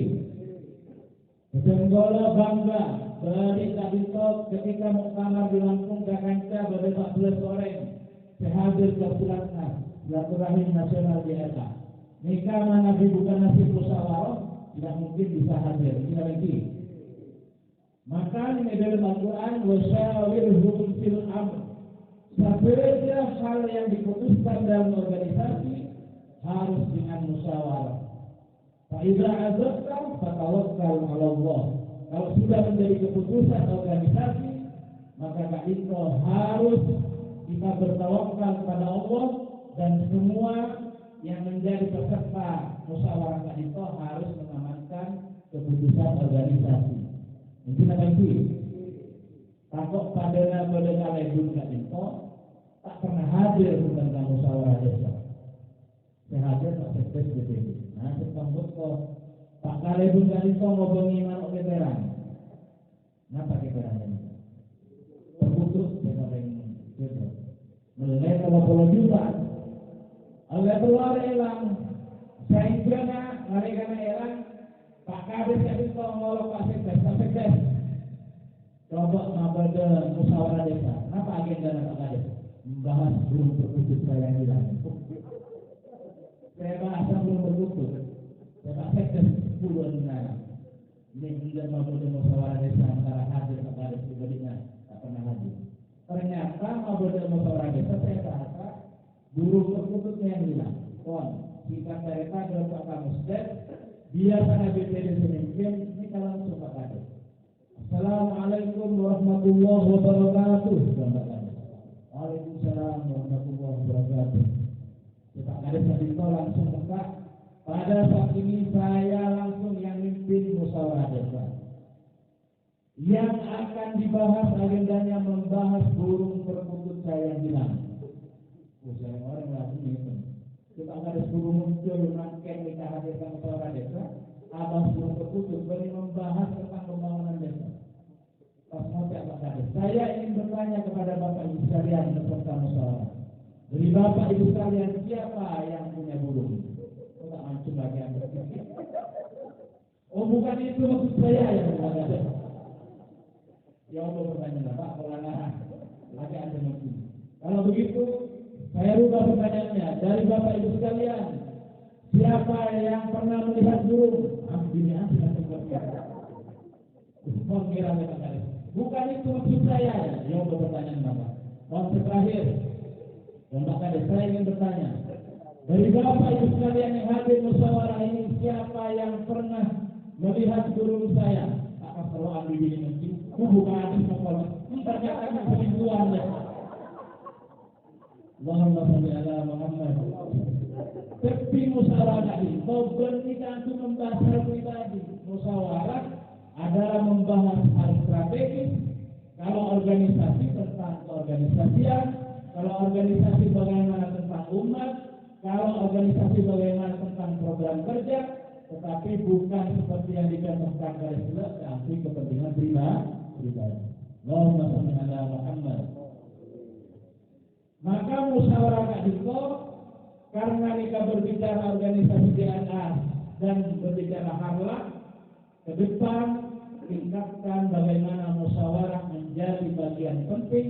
Peserta bangga dari Kak Binto ketika muktamar di Lampung Jakarta pada 14 orang sehadir ke silaturahim nasional DRA. Jika mana bukan hasil musyawarah tidak mungkin bisa hadir. Itu nanti. Maka ini dalam Al-Quran wasyawirhum fil amr. Sahaja hal yang diputuskan dalam organisasi harus dengan musyawarah. Fa'idha azabta fatawakkal 'ala Allah. Kalau sudah menjadi keputusan organisasi, maka Kak Binto harus kita bertawakal kepada Allah dan semua yang menjadi peserta musyawarah Kak Binto harus mengamankan keputusan organisasi. Mungkin nanti takut pada Palebul Kak Binto tak pernah hadir tentang musyawarah desa. Saya hadir tak sekdes begitu. Nah, sepambut kok Pak Palebul Kak Binto mau bengiman veteran. Kenapa veteran ini? Terputus veteran itu. Mulai kalau juta. Oleh keluar hilang. Saya kira mereka hilang. Pak Kadis Kak Binto ngolok Pak Sekdes. Coba mabada musyawarah desa. Apa agenda Pak Kadis? Membahas belum terputus saya hilang. Saya bahasa belum terputus. Saya Pak Sekdes 10 negara. Ini tidak mabada musyawarah desa antara hadir Pak Kadis pribadinya tak pernah hadir. Ternyata mabada musyawarah desa saya bahasa burung terputusnya yang hilang. Jika mereka adalah Pak Kamusdes, dia sana BPD Seninken, ini kalau langsung Pak Kadis. Assalamualaikum warahmatullahi wabarakatuh. Waalaikumsalam warahmatullahi wabarakatuh. Pak Kadis Kak Binto langsung buka. Pada saat ini saya langsung yang mimpin musyawarah desa. Yang akan dibahas agendanya membahas burung terputus saya yang hilang. Saya orang langsung itu. Pak Kadis burung muncul makin kita hadirkan musyawarah desa. Abang burung terputus beri membahas tentang pembangunan desa. Pak Kadis, saya ingin bertanya kepada Bapak Ibu sekalian beserta musyawarah. Dari Bapak Ibu sekalian siapa yang punya burung? Tak mancung lagi Anda. Oh bukan itu maksud saya yang bertanya. Ya Allah bertanya Pak, pelanggaran. Lagi Anda mancung. Kalau begitu, saya rubah pertanyaannya. Dari Bapak Ibu sekalian, siapa yang pernah melihat burung? Ini tidak seperti mengira Pak Kadis. Bukan itu maksud saya. Ya Allah pertanyaan Bapak. Konsep terakhir. Dan Pak Kadis, saya ingin bertanya. Dari Bapak Ibu sekalian yang hadir musyawarah ini, siapa yang pernah melihat burung saya? Tak perlu ambil ini mungkin. Bukan hadis sekolah. Ternyata selingkuhan ya. Allahumma sholli ala Muhammad. Tepi musyawarah ini, kita untuk membahas hal pribadi. Musyawarah adalah membahas hal strategis. Kalau organisasi tentang keorganisasian, kalau organisasi bagaimana tentang umat, kalau organisasi bagaimana tentang program kerja, tetapi bukan seperti yang dicontohkan oleh Rasulullah, tapi kepentingan pribadi. Allahumma sholli ala Muhammad. Maka musyawarah Kak Binto, karena kita berbicara organisasi DNA dan berbicara harlah, ke depan tingkatkan bagaimana musyawarah menjadi bagian penting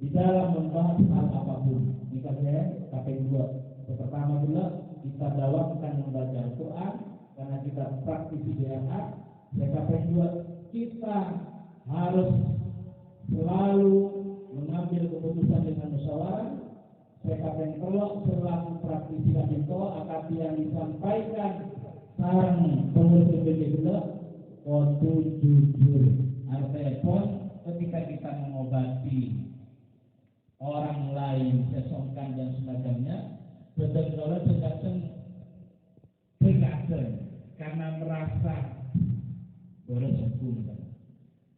di dalam membahas hal apapun. Ini saya KP2. Yang pertama adalah kita dawamkan membaca Al-Quran karena kita praktisi DRA. Yang KP2 kita harus selalu mengambil keputusan dengan musyawarah. Saya KP3 selalu praktisi itu akan yang disampaikan sarang pengurus BPD untuk jujur. Artinya ketika kita mengobati orang lain, sesongkan dan semacamnya, betul-betul tergantung karena merasa berhukum.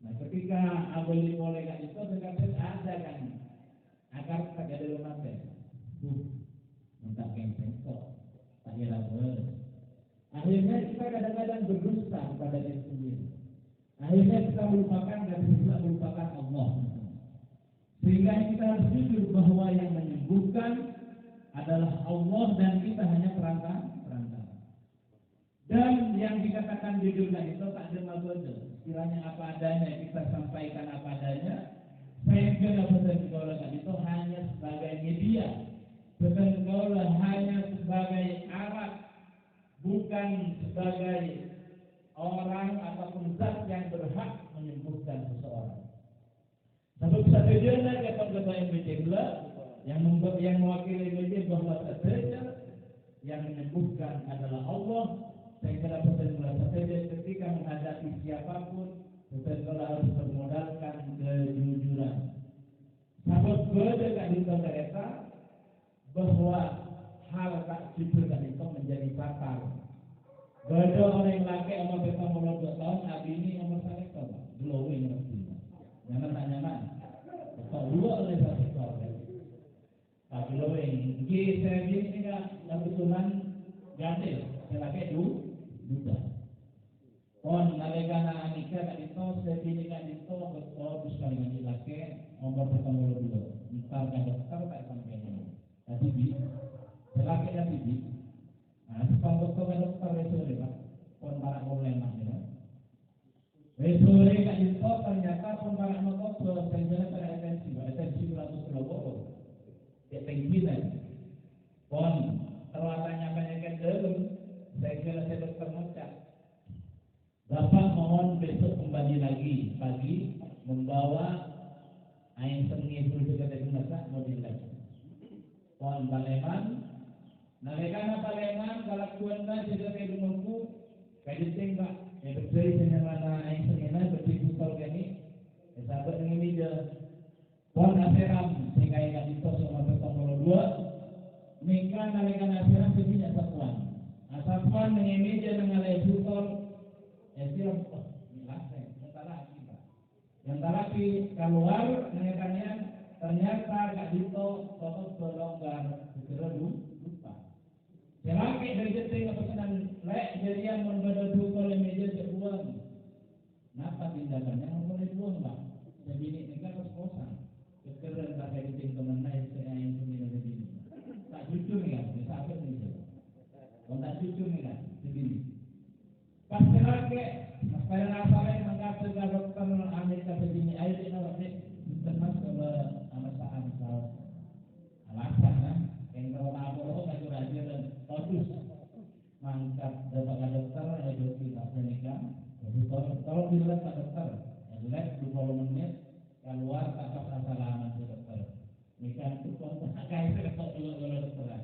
Nah, ketika abeli mulai kan itu tergantung ada kan agar tak ada lemah minta kengkeng kok tak kira boleh. Akhirnya kita kadang-kadang berdusta kepada diri sendiri. Akhirnya kita melupakan dan juga melupakan Allah. Sehingga kita harus jujur bahwa yang menyembuhkan adalah Allah dan kita hanya perantara. Dan yang dikatakan jujur itu tak ada maksud. Kiranya apa adanya kita sampaikan apa adanya. Saya kira betul-betul itu hanya sebagai media. Betul-betul hanya sebagai alat, bukan sebagai orang ataupun zat yang berhak menyembuhkan seseorang. Sebab satunya kepada MBC yang mewakili MBC bahwa saja yang menyembuhkan adalah Allah. Saya kira betul-betul saja ketika menghadapi siapapun betul-betul harus bermodalkan kejujuran. Sebab berdekat di mereka bahwa hal tak jujur dan itu menjadi fatal. Beda orang laki umur bertambah 2 tahun, abi ini umur 1 tahun, glowing maksudnya. Jangan tak nyaman. Kalau dua oleh 1 tahun, tak glowing. Jadi saya ini kan kebetulan ganti, saya laki duda. On nalegana nikah kan itu, saya pilih kan itu betul sekali dengan laki umur bertambah 2. Entar kan dokter tak sampai ini. Tapi di laki dan bibi. Nah, sepang dokter resore Pak. Pon para mulai namanya. Resore kan itu ternyata pon para dokter senjata pada esensi 100 kilo. Ya tinggian. Pon terwatanya penyakit dalam. Saya kira saya dokter macam. Bapak mohon besok kembali lagi pagi membawa air seni bulu dekat masak mau dilagi. Pon Baleman. Nalikana Baleman kalau kuenda juga kayak rumahku kayak tembak ya berdiri dengan mana air seni berdiri putar gani. Sahabat dengan meja. Pon Aseram sehingga yang itu sama bertemu 2. Mika nalikana Aseram sebenarnya satuan. Satuan dengan meja dengan air putar. Siram yang lagi keluar mengenainya ternyata Kak Dito foto berlonggar lupa. Yang lagi dari jeting pesanan lek jadian membaca dulu oleh meja sebuang. Kenapa tindakannya boleh buang Pak? Jadi ini kan kos-kosan. Kekeran pakai jeting teman naik saya yang sini begini. Tak jujur ya, bisa apa nih? Kalau tak jujur nih kan, begini. Pas lagi karena apa yang mengatakan dokter Amerika begini air ini nanti teman sama alasan alasan kan yang kalau apa kan raja dan terus mangkat dapat dokter ada tidak menikah jadi kalau dilihat pak dokter lihat 20 menit keluar tanpa salaman dokter nikah itu kontak kayak kalau dokter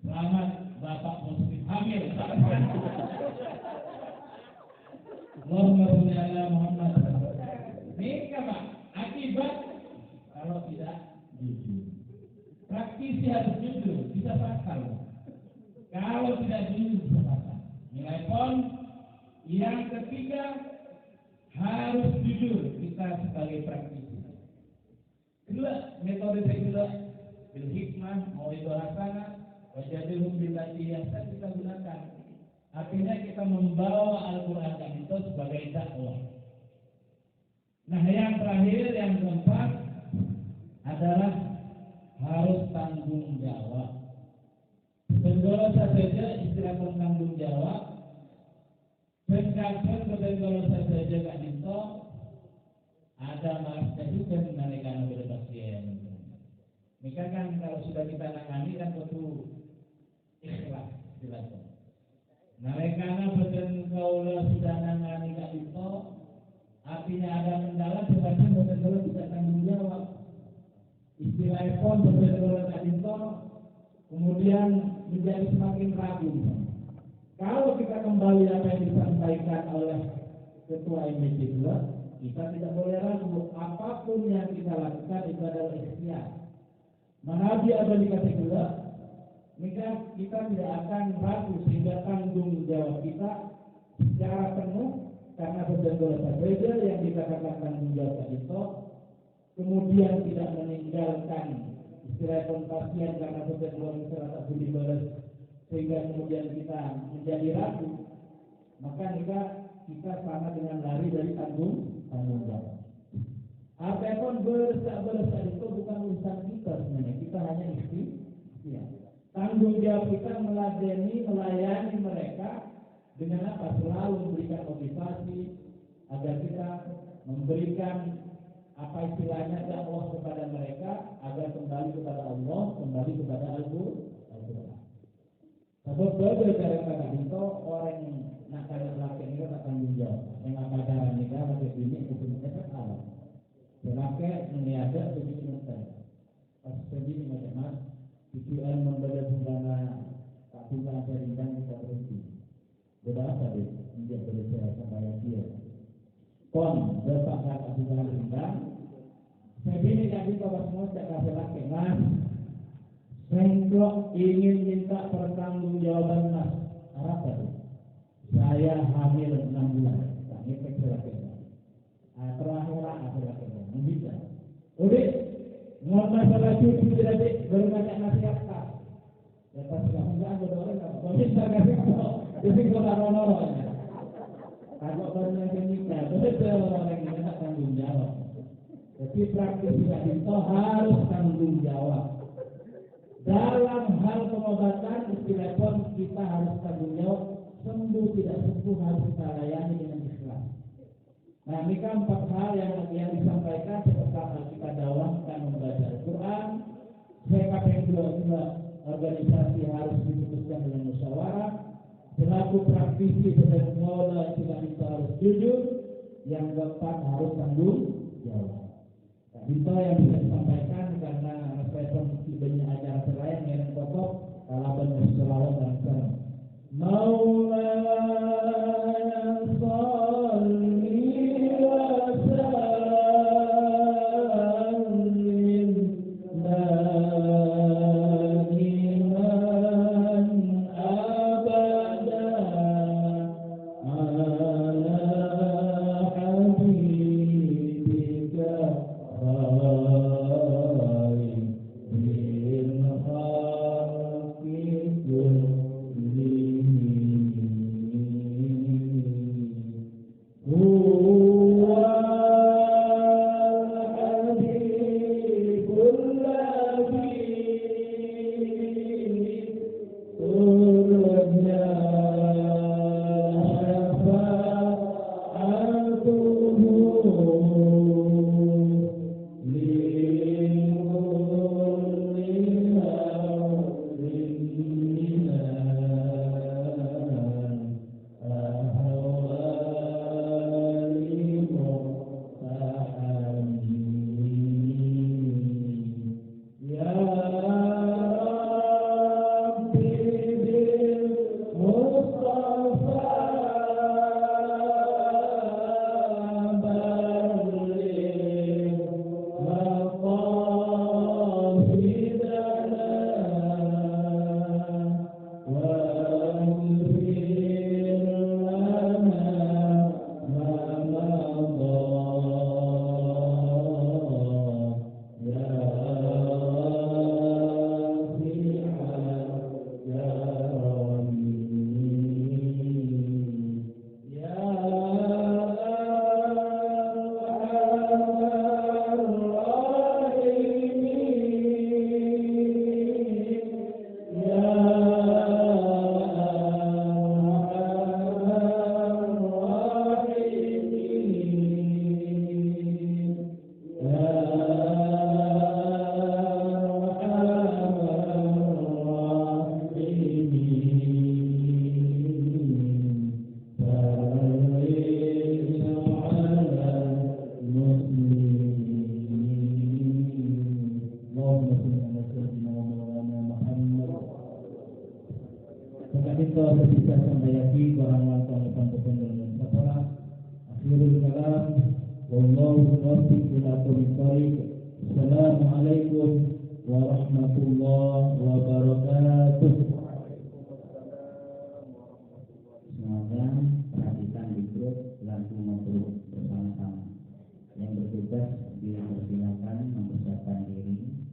selamat bapak positif hamil. Allahumma sholli ala Muhammad. Nikah Pak, akibat kalau tidak jujur. Praktisi harus jujur, bisa fatal. Kalau tidak jujur bisa fatal. Nilai pon yang ketiga harus jujur kita sebagai praktisi. Kedua, metode kedua bil hikmah, mau itu hasanah, wajadilhum billati ahsan kita gunakan. Artinya kita membawa Al-Quran dan itu sebagai dakwah. Nah yang terakhir, yang keempat adalah harus tanggung jawab. Segala saja istilah tanggung jawab. Sedangkan kalau saya jaga itu ada malasnya juga mereka pada pasien. Mereka kan kalau sudah kita tangani kan perlu ikhlas jelaskan. Mereka betul kalau sudah nangani itu artinya ada kendala sebenarnya betul-betul tidak tanggung jawab. Istilah iPhone betul-betul itu kemudian menjadi semakin ragu. Kalau kita kembali apa yang disampaikan oleh Ketua MBC juga, kita tidak boleh ragu. Apapun yang kita lakukan itu adalah ikhtiar. Manabi ada di kategori, maka kita tidak akan ragu sehingga tanggung jawab kita secara penuh karena betul-betul saja yang dikatakan tanggung jawab itu, kemudian tidak meninggalkan istilah pasien karena betul-betul serata budi balas sehingga kemudian kita menjadi ragu, maka kita sama dengan lari dari tanggung jawab. Apapun bersa itu bukan urusan kita sebenarnya, kita hanya ikhtiar. Tanggung jawab kita melayani mereka dengan apa? Selalu memberikan motivasi agar kita memberikan apa istilahnya dakwah kepada mereka agar kembali kepada Allah, kembali kepada Al-Quran. Sebab dari kata itu orang yang nak laki ini tak tanggung jawab. Yang apa cara nikah laki ini itu mereka salah. Laki meniada begitu mustahil. Pas begini macam tujuan membayar bundana tak bukan seringan kita berhenti. Berapa deh? Menjadi berjaya sampai dia. Kon berapa tak bukan seringan. Begini kan kita semua tak kasih laki mas. Sengklok ingin minta pertanggungjawaban mas. Apa itu? Saya hamil 6 bulan. Ini kecelakaan. Terakhir kecelakaan. Bisa. Udah. Mau masalah cucu tidak baru banyak nasihat tak. Lepas enggak ada orang tak. Kalau bisa kasih tahu. Jadi kalau orang-orang. Kalau orang yang nikah, betul orang yang tak tanggung jawab. Jadi praktis tidak itu harus tanggung jawab. Dalam hal pengobatan istilah pun kita harus tanggung jawab. Sembuh tidak sembuh harus kita layani dengan ikhlas. Nah, ini kan 4 hal yang disampaikan setelah kita dakwahkan membaca Al-Quran. Saya yang kedua organisasi harus diputuskan dengan musyawarah. Selaku praktisi dan pengelola istilah itu harus jujur. Yang keempat harus tanggung jawab. Itu yang bisa disampaikan karena respon banyak acara selain yang pokok kalaban berselawat dan salam. Maulana salli wa sallim daiman abada ala habibika kita bersisa sampai barang langkah sampai dengan sekolah. Akhirul kalam, wallahu muwaffiq ila aqwamit thoriq. Assalamualaikum warahmatullahi wabarakatuh. Semoga perhatikan di grup lagu ngobrol bersama-sama. Yang bertugas dipersilakan mempersiapkan diri.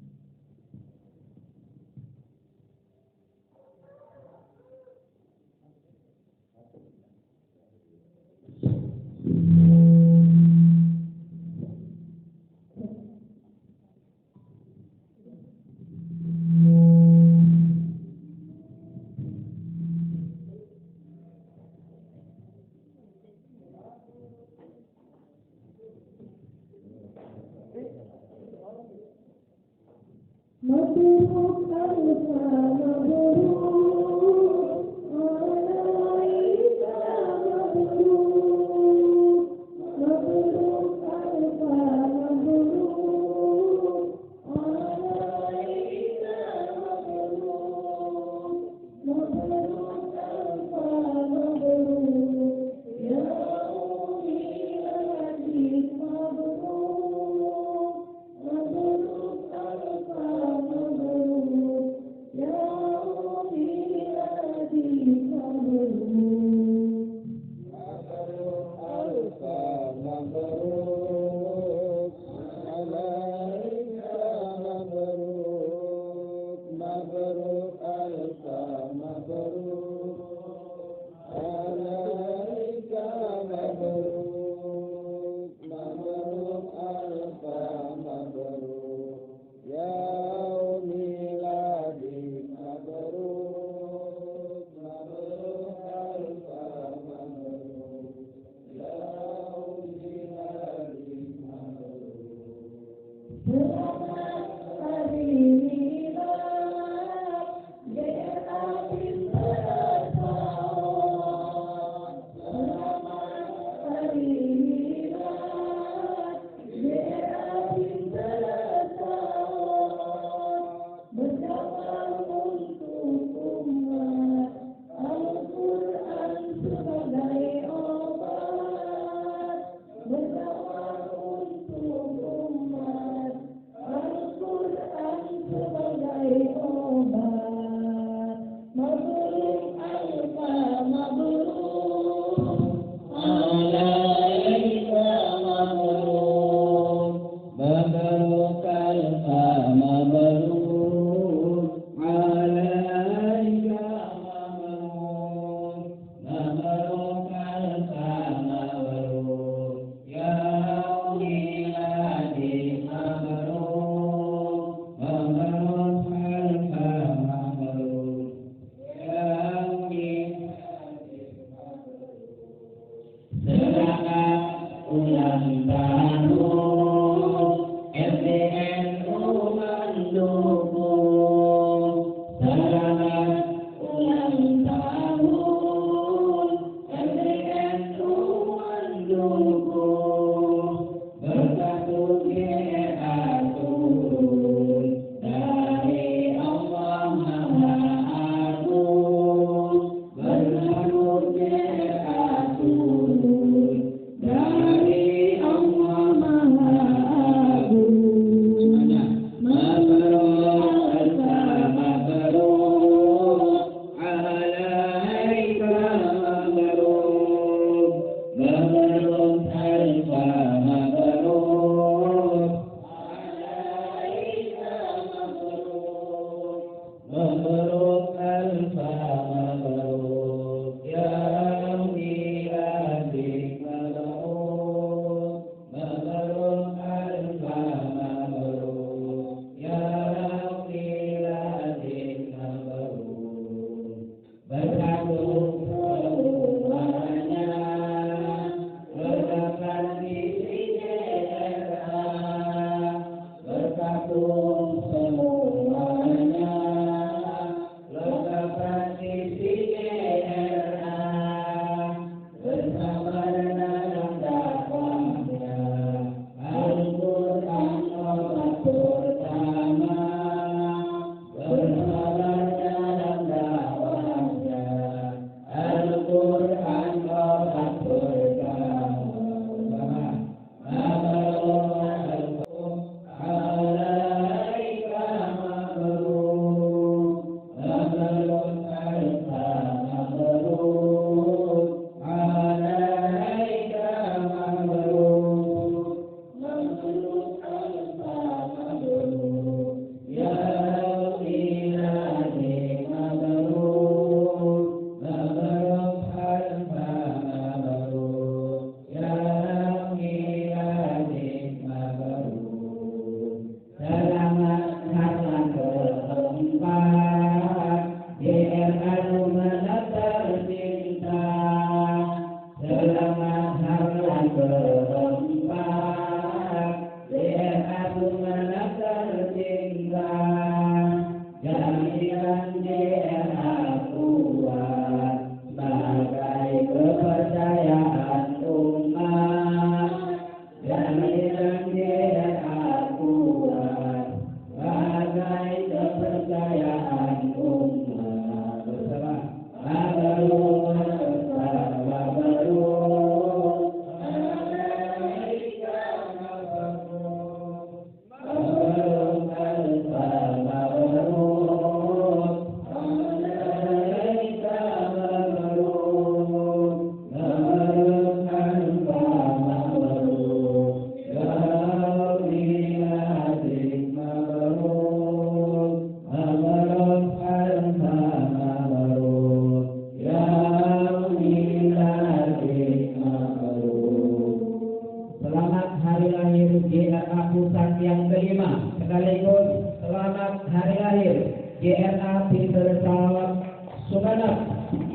JRA Pusat yang kelima, sekaligus selamat hari lahir JRA Pinter Sawat Sumenep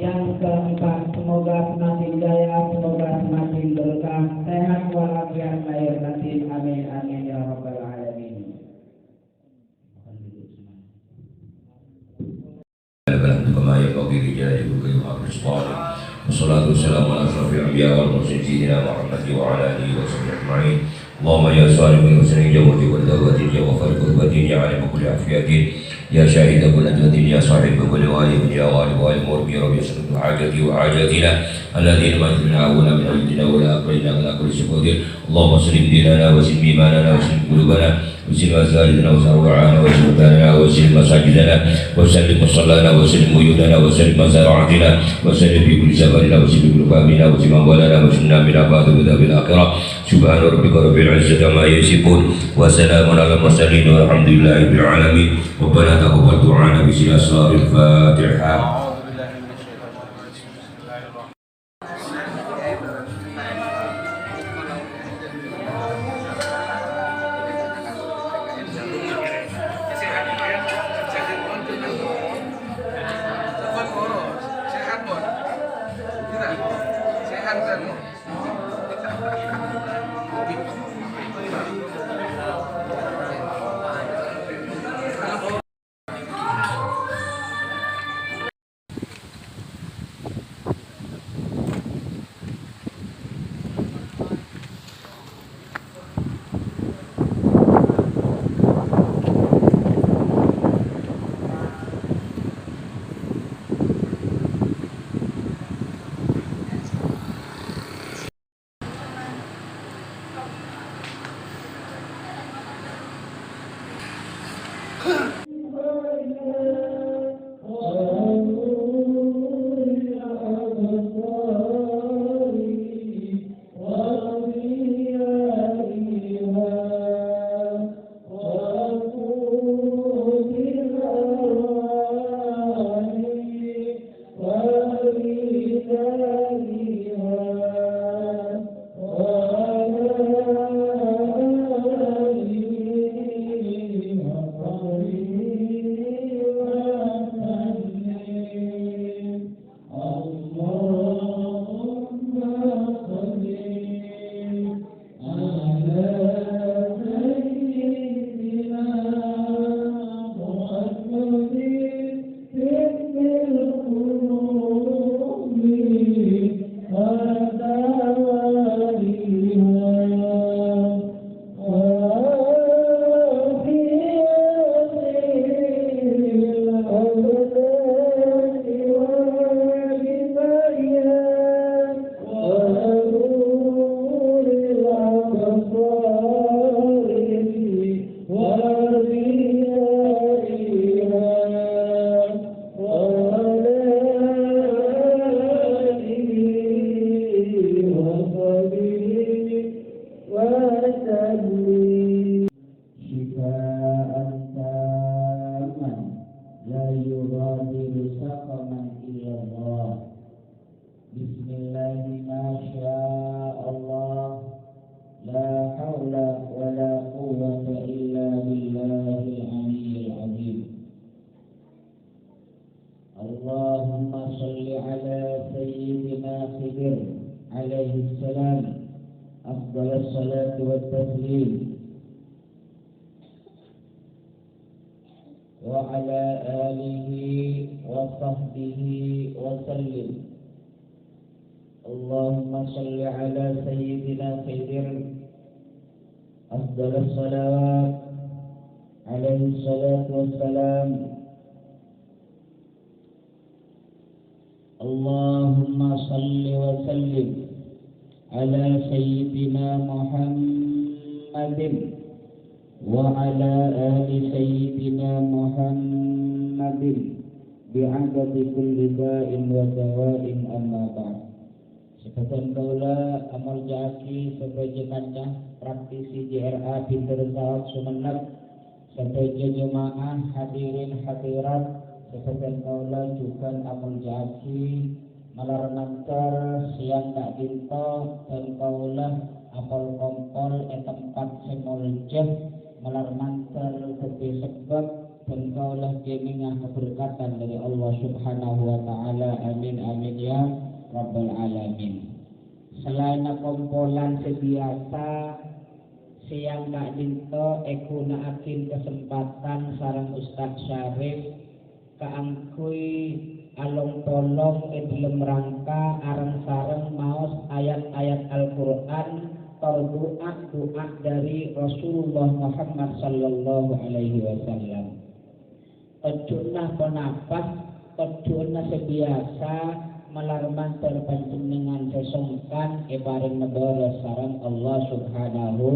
yang keempat. Semoga semakin jaya, semoga semakin berkah, sehat walafiat lahir batin, amin amin ya rabbal alamin. كما ينبغي لرجال ويظهر الصالح والصلاة والسلام على أشرف الأنبياء والمرسلين سيدنا محمد وعلى آله وصحبه أجمعين. اللهم يا صالح المرسلين جوتي والدوات يا وفرق البدين يا عالم كل عافيات يا شاهد كل أدوة يا صاحب كل واجب يا غالب والمرب يا رب يسلم حاجتي وحاجاتنا الذين ما جبنا ولا من أجلنا ولا أقرنا ولا كل شيء قدير. اللهم سلم ديننا وسلم إيماننا وسلم قلوبنا وسلم أزواجنا وزرعنا وسلم مكاننا وسلم مساجدنا وسلم مصلانا وسلم بيوتنا وسلم مزارعاتنا وسلم في كل سفرنا وسلم في كل بابنا وسلم أموالنا وسلم من بعد بذاب الآخرة. سبحان ربك رب العزة عما يصفون وسلام على المرسلين والحمد لله رب العالمين. ربنا تقبل دعانا بسر أسرار الفاتحة. وعلى آله وصحبه وسلم. اللهم صل على سيدنا خضر أفضل الصلوات عليه الصلاة والسلام. اللهم صل وسلم على سيدنا محمد وعلى آل سيدنا محمد بعدد كل داء ودواء أما بعد. Sebagian kaula amal jaki sebagai kancah praktisi JRA Pinter Sawat Sumenep, sebagai jemaah hadirin hadirat, sebagian kaula juga amal jaki malar nantar siang tak dinto dan kaula apol kompol tempat semoljeh melarmantar gede sebab dan kaulah gemingah keberkatan dari Allah Subhanahu wa taala. Amin amin ya rabbal alamin. Selain kompolan sebiasa siang Kak Dinto ekunaakin kesempatan sareng Ustadz Syarif kaangkui along tolong dalam rangka arang sareng maos ayat-ayat Al-Quran doa dari Rasulullah Muhammad sallallahu alaihi wasallam. Tejunah penapas, tejunah sebiasa melarman terpanjenengan sesungkan bareng nebara sareng Allah Subhanahu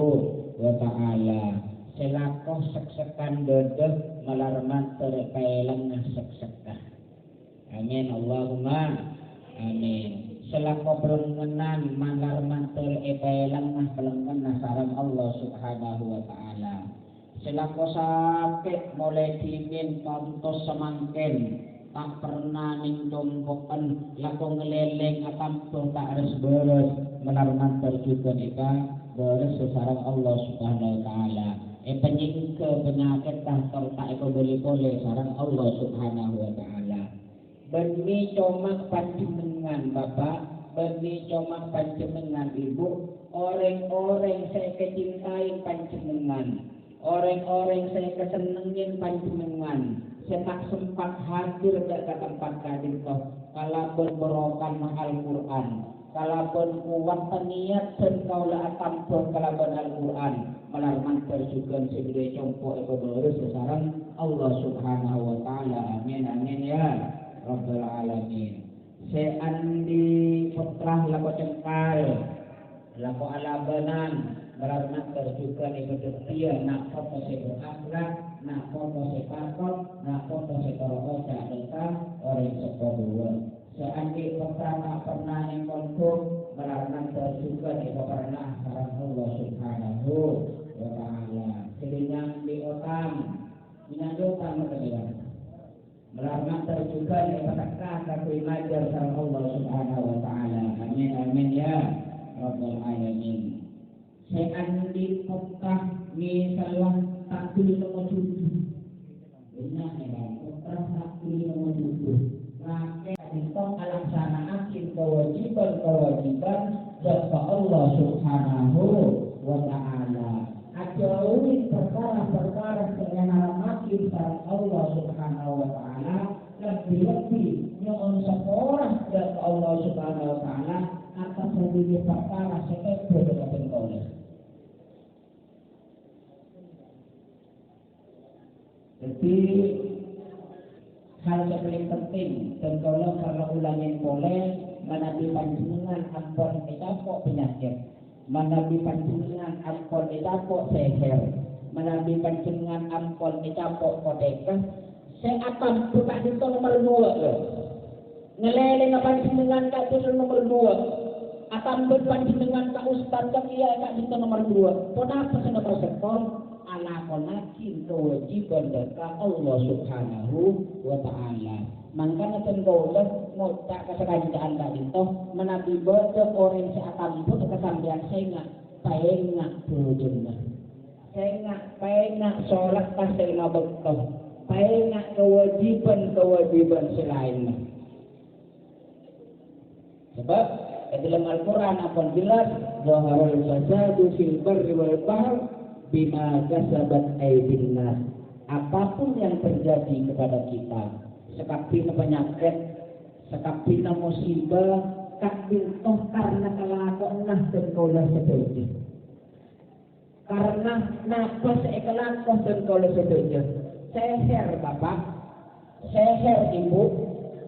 wa taala. Selakoh seksekan dedeh melarman terkailang seksekah. Amin Allahumma amin. Selakoh pelengenan melarman terkailang pelengenan sareng Allah Subhanahu wa taala. Selakoh sakit mulai dimin kantos semangkin tak pernah ning dompokan lako ngeleleng atampuh tak res beres melarman terjuga nika beres sesarang Allah Subhanahu wa taala. Penyingke penyakit tak eko boleh sarang Allah Subhanahu wa taala. Beni comak panjenengan Bapak, beni comak panjenengan Ibu, orang-orang saya kecintai panjenengan, orang-orang saya kesenengin panjenengan. Saya tak sempat hadir ke tempat kadintoh kalaupun berokan Al-Quran, kalaupun kuat niat dan kaulah tampil kalaupun Al-Quran melarang terjugan segede compo ekonomi sesarang Allah Subhanahu wa taala. Amin amin ya rabbal alamin. Seandi putrah lako cengkal lako alabanan melarang terjugan ekonomi nak foto seberakhlak nak foto sepakot, nak foto sekoroja adalah orang sekodua. Seandainya pertama pernah yang konfuk melarang terjuga itu pernah sarang Allah Subhanahu wa taala. Sedingan di otam, minanjutan mereka. Melarang terjuga itu pernah tapi majar sarang Allah Subhanahu wa taala. Amin amin ya rabbal alamin. Seandainya pekah misalnya tak boleh nomor 7 benar ya, putra tak boleh nomor 7 maka kita melaksanakan kewajiban jasa Allah Subhanahu wa ta'ala. Ajauhin perkara-perkara yang makin sarang Allah Subhanahu wa ta'ala lebih-lebih nyon seorang jasa Allah Subhanahu wa ta'ala atas menjadi perkara sekecil dengan oleh. Jadi hal yang paling penting dan kalau ulangin boleh menabi panjenengan ampun dicapok penyakit, menabi panjenengan ampun dicapok seher, menabi panjenengan ampun dicapok kodeka. Saya akan buka itu nomor 2 loh. Ngeleleng panjenengan kak itu nomor 2. Akan berpanjenengan kak ustaz kak iya kak itu nomor 2. Kenapa saya nomor sektor? Ala konakin kewajiban dari Allah Subhanahu wa ta'ala. Makanya tentulah ngotak kesekajaan tadi itu menabi bodoh orang seakan pun kesambian saya pengak bujungnya. Saya pengak sholat kasih betul. Pengak kewajiban selainnya. Sebab dalam Al-Quran akan jelas zaharul fasadu fil barri wal bahr bima kasabat aydin nas. Apapun yang terjadi kepada kita, sekapina penyakit, sekapina musibah, kabintoh karena kelakuan dan kaulah sedoja. Karena nafas kelakuan dan kaulah sedoja. Seher Bapak, seher Ibu,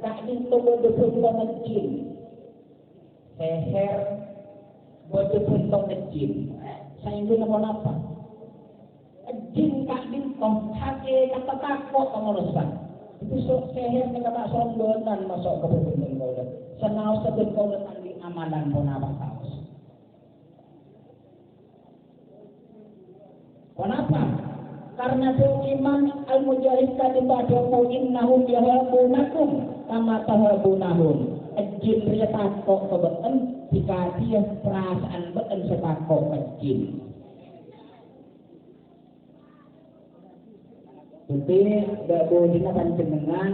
kabintoh bodoh-bodoh ngecil. Seher bodoh-bodoh ngecil. Saya ingin apa? Jin kak bintong hati kata takut pengurusan itu seher kata sombenan masuk ke bumi kaulah senau sebut kaulah tanding amalan pun apa tahu. Kenapa? Karena iman al-mujahid kadibadahu innahum yahabunakum kama tahabunahum. jin ria takok ke been jika dia perasaan been setakok ke jin. Jadi gak boleh panjenengan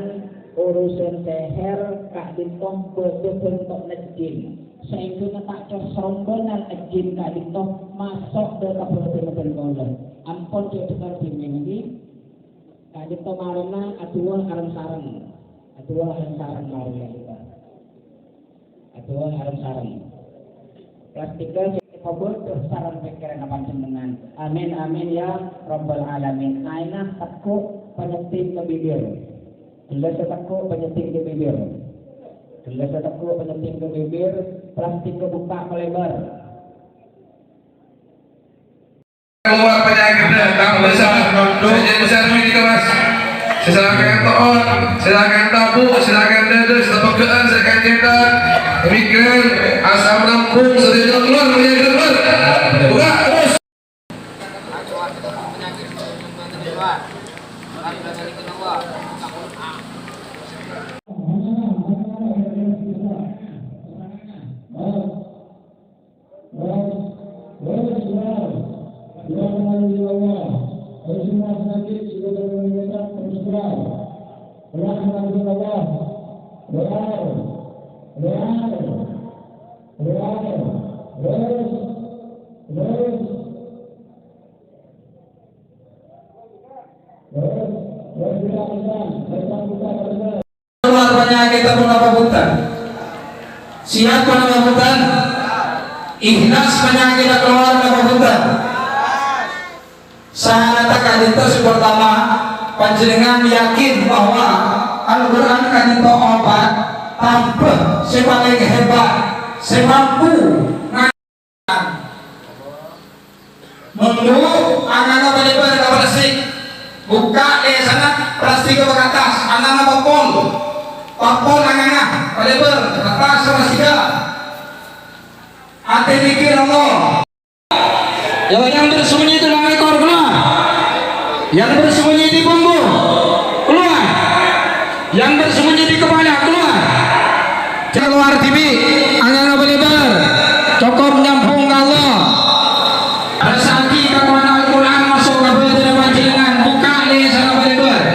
urusan seher kak dintong bentuk nejin. Sehingga tak sombongan ejin kak dintong masuk ke kabupaten kolon. Ampun dia dengar diminggi kak dintong marina aduh arang sarang marina kita. Aduh arang sarang. Kelas 3 kabul sarang pikiran panjenengan. Amin amin ya rabbal alamin. Aina takut penyeting ke bibir. Gelas takut penyeting ke bibir. Gelas takut penyeting ke bibir. Plastik kebuka melebar. Keluar penyakitnya, tak besar, saja besar ini kemas. Silakan toon, silakan tabu, silakan dedes, tepegaan, silakan cinta, mikir, asam lambung, sedih keluar penyakit keluar. Buka terus. Keluar penyakit pun apa bukan? Siapa nama bukan? Ikhlas penyakit keluar apa bukan? Saya katakan itu pertama panjenengan yakin bahwa Al-Quran kan itu obat tanpa sebagai hebat semampu nunggu anak-anak balik-balik ke plastik buka sana plastik ke atas anak-anak papon anak-anak balik-balik ke atas sama siga hati mikir Allah ya, yang bersembunyi itu dalam ekor keluar, yang bersembunyi di punggung keluar, yang bersembunyi di kepala keluar TV anak-anak balik-balik cukup nyampung Allah. Resaki kawan Al-Quran masuk ke badan panjenengan buka le sana balik-balik.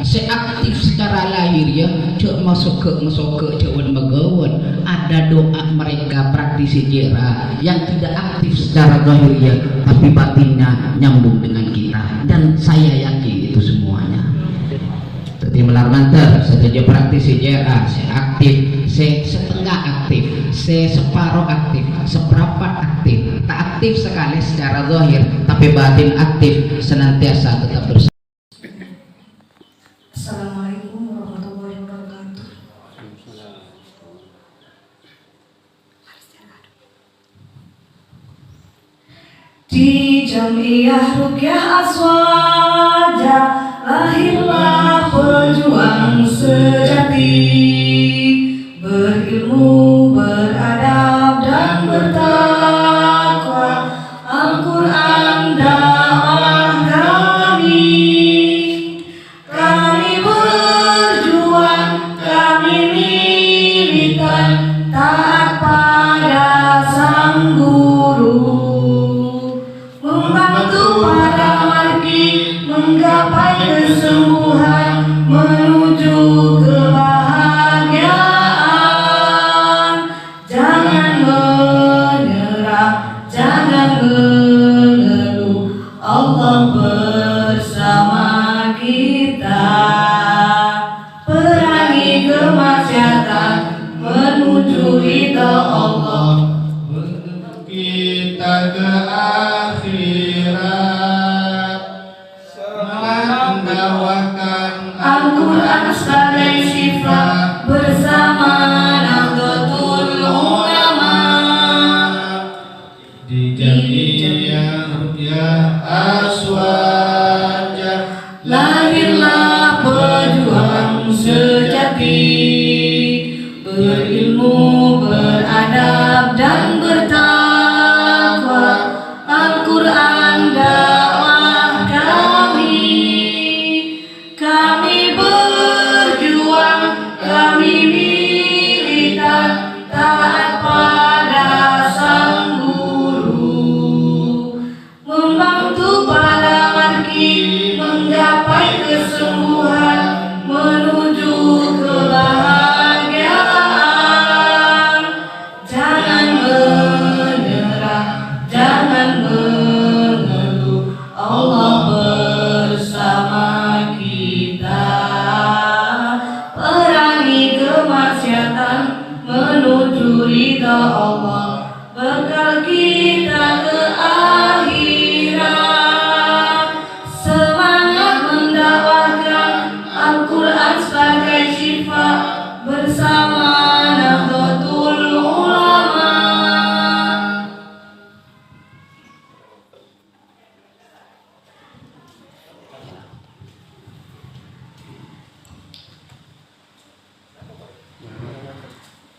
Seaktif secara lahir ya, cek masuk ke cawan megawan. Ada doa mereka praktisi jera yang tidak aktif secara lahir ya, tapi batinnya nyambung dengan kita. Dan saya yakin itu semuanya. Jadi melarmanter saja praktisi jera, saya aktif, saya setengah aktif, saya separuh aktif, seperempat aktif, tak aktif sekali secara lahir, tapi batin aktif senantiasa tetap bersama. Assalamualaikum warahmatullahi wabarakatuh. Di Jamiah Ruqyah Aswaja lahirlah pejuang sejati, berilmu, beradab dan bertakwa. Al-Quran dakwah kami. Kami berjuang, kami militan, taat pada sang guru, membantu para margi menggapai kesembuhan, menuju kebahagiaan. Jangan menyerah, jangan mengeluh, Allah bersama kita. Perangi kemaksiatan menuju ridha Allah, kita ke akhirat, membawakan Al-Quran sebagai syifa bersama Nahdlatul Allah, bekal kita ke akhirat. Semangat mendakwakan Al-Quran sebagai syifa bersama Nahdlatul Ulama.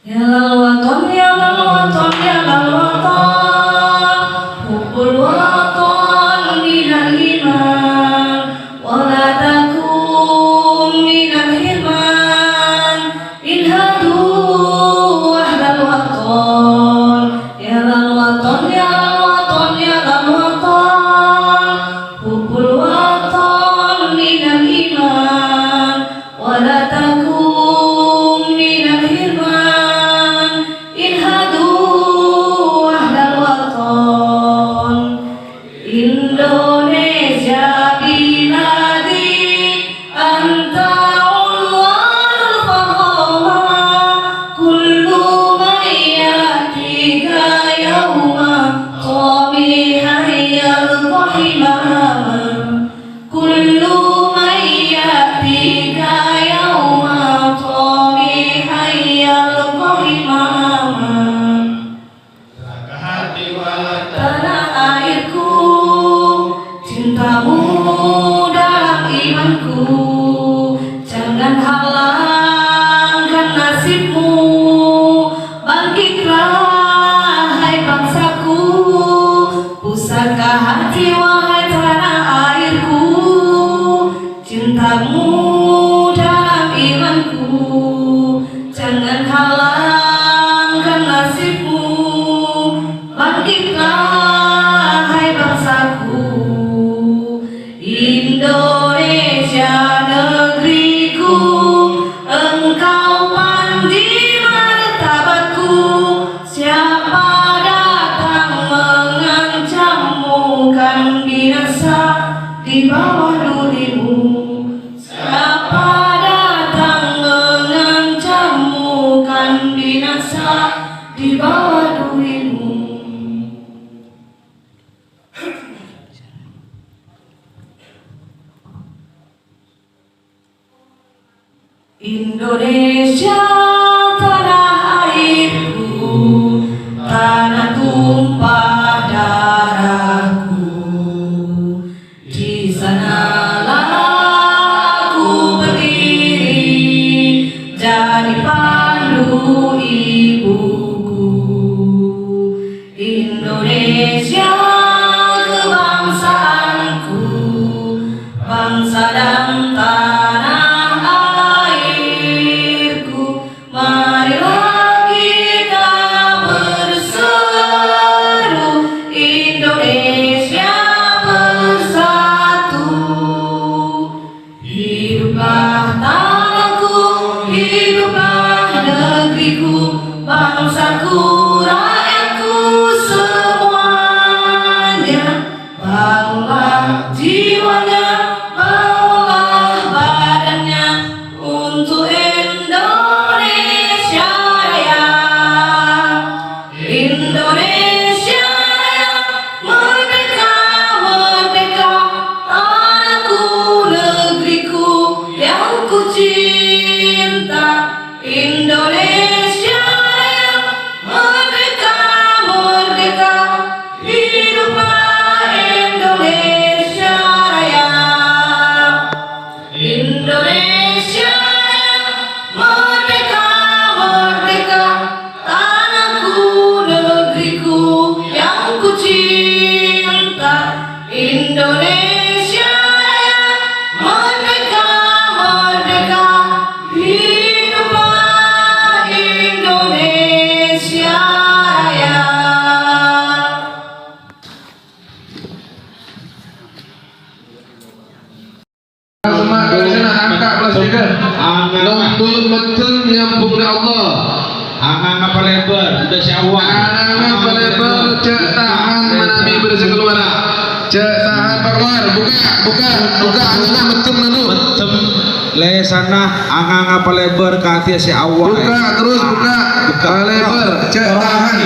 Ya lal waton, ya lal waton, ya lal waton, hubbul waton minal iman, wala takun minal hirman, inhadu wahdal waton, ya lal waton, ya lal waton, ya lal waton, hubbul waton minal iman, wala takun minal hirman, inhadu wahdal waton. Indonesia biladi anta unwanul fahama, kullu mayyatika yawma qamihan yalqahi mahama, kullu mayyatika yawma qamihan yalqahi mahama. Tanah airku, cintamu dalam imanku, jangan halangkan nasibmu, bangkitlah hai bangsaku, pusaka hati wahai tanah airku, cintamu dalam imanku, jangan halangkan nasibmu, bangkitlah hai bangsaku. Indonesia negeriku, engkau pandi martabatku, siapa datang mengancammu kan binasa di bawah durimu, siapa datang mengancammu kan binasa di bawah durimu. Indonesia tanah airku, tanah tumpah darahku, di sanalah aku berdiri, jadi pandu ibuku. Indonesia kebangsaanku, bangsa dan tanah airku, marilah kita berseru, Indonesia bersatu. Hiduplah tanahku, hiduplah negeriku, bangsaku, rakyatku semuanya. Bangunlah jiwanya, bangunlah badannya, untuk Indonesia Raya. Indonesia Raya, merdeka, merdeka, tanahku, negeriku yang ku cinta. Indonesia Raya, merdeka, merdeka, hiduplah Indonesia Raya. Indonesia Raya, merdeka, merdeka, tanahku, negeriku yang ku cinta. Indonesia Raya, merdeka, merdeka, hiduplah Indonesia Raya. Semua dari sana angkat plastiknya. Nonton betul nyambung dengan Allah. Angan apa lebar, udah syawal. Angan apa lebar, cek tahan menami berasa keluar. Cek tahan keluar, buka. Angan betul nanu. Betul. Le sana angan apa lebar kasih si awal. Buka terus buka. lebar, tahan.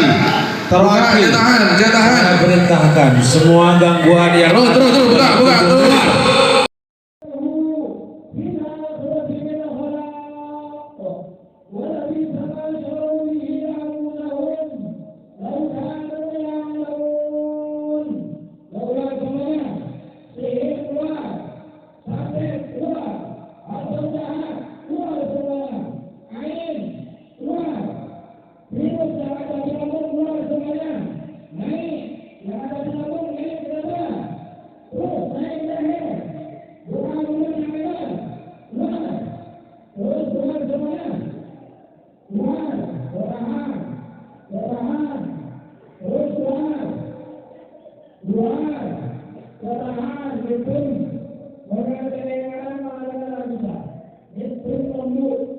Tahan. Saya perintahkan semua gangguan yang Terus, buka. Itu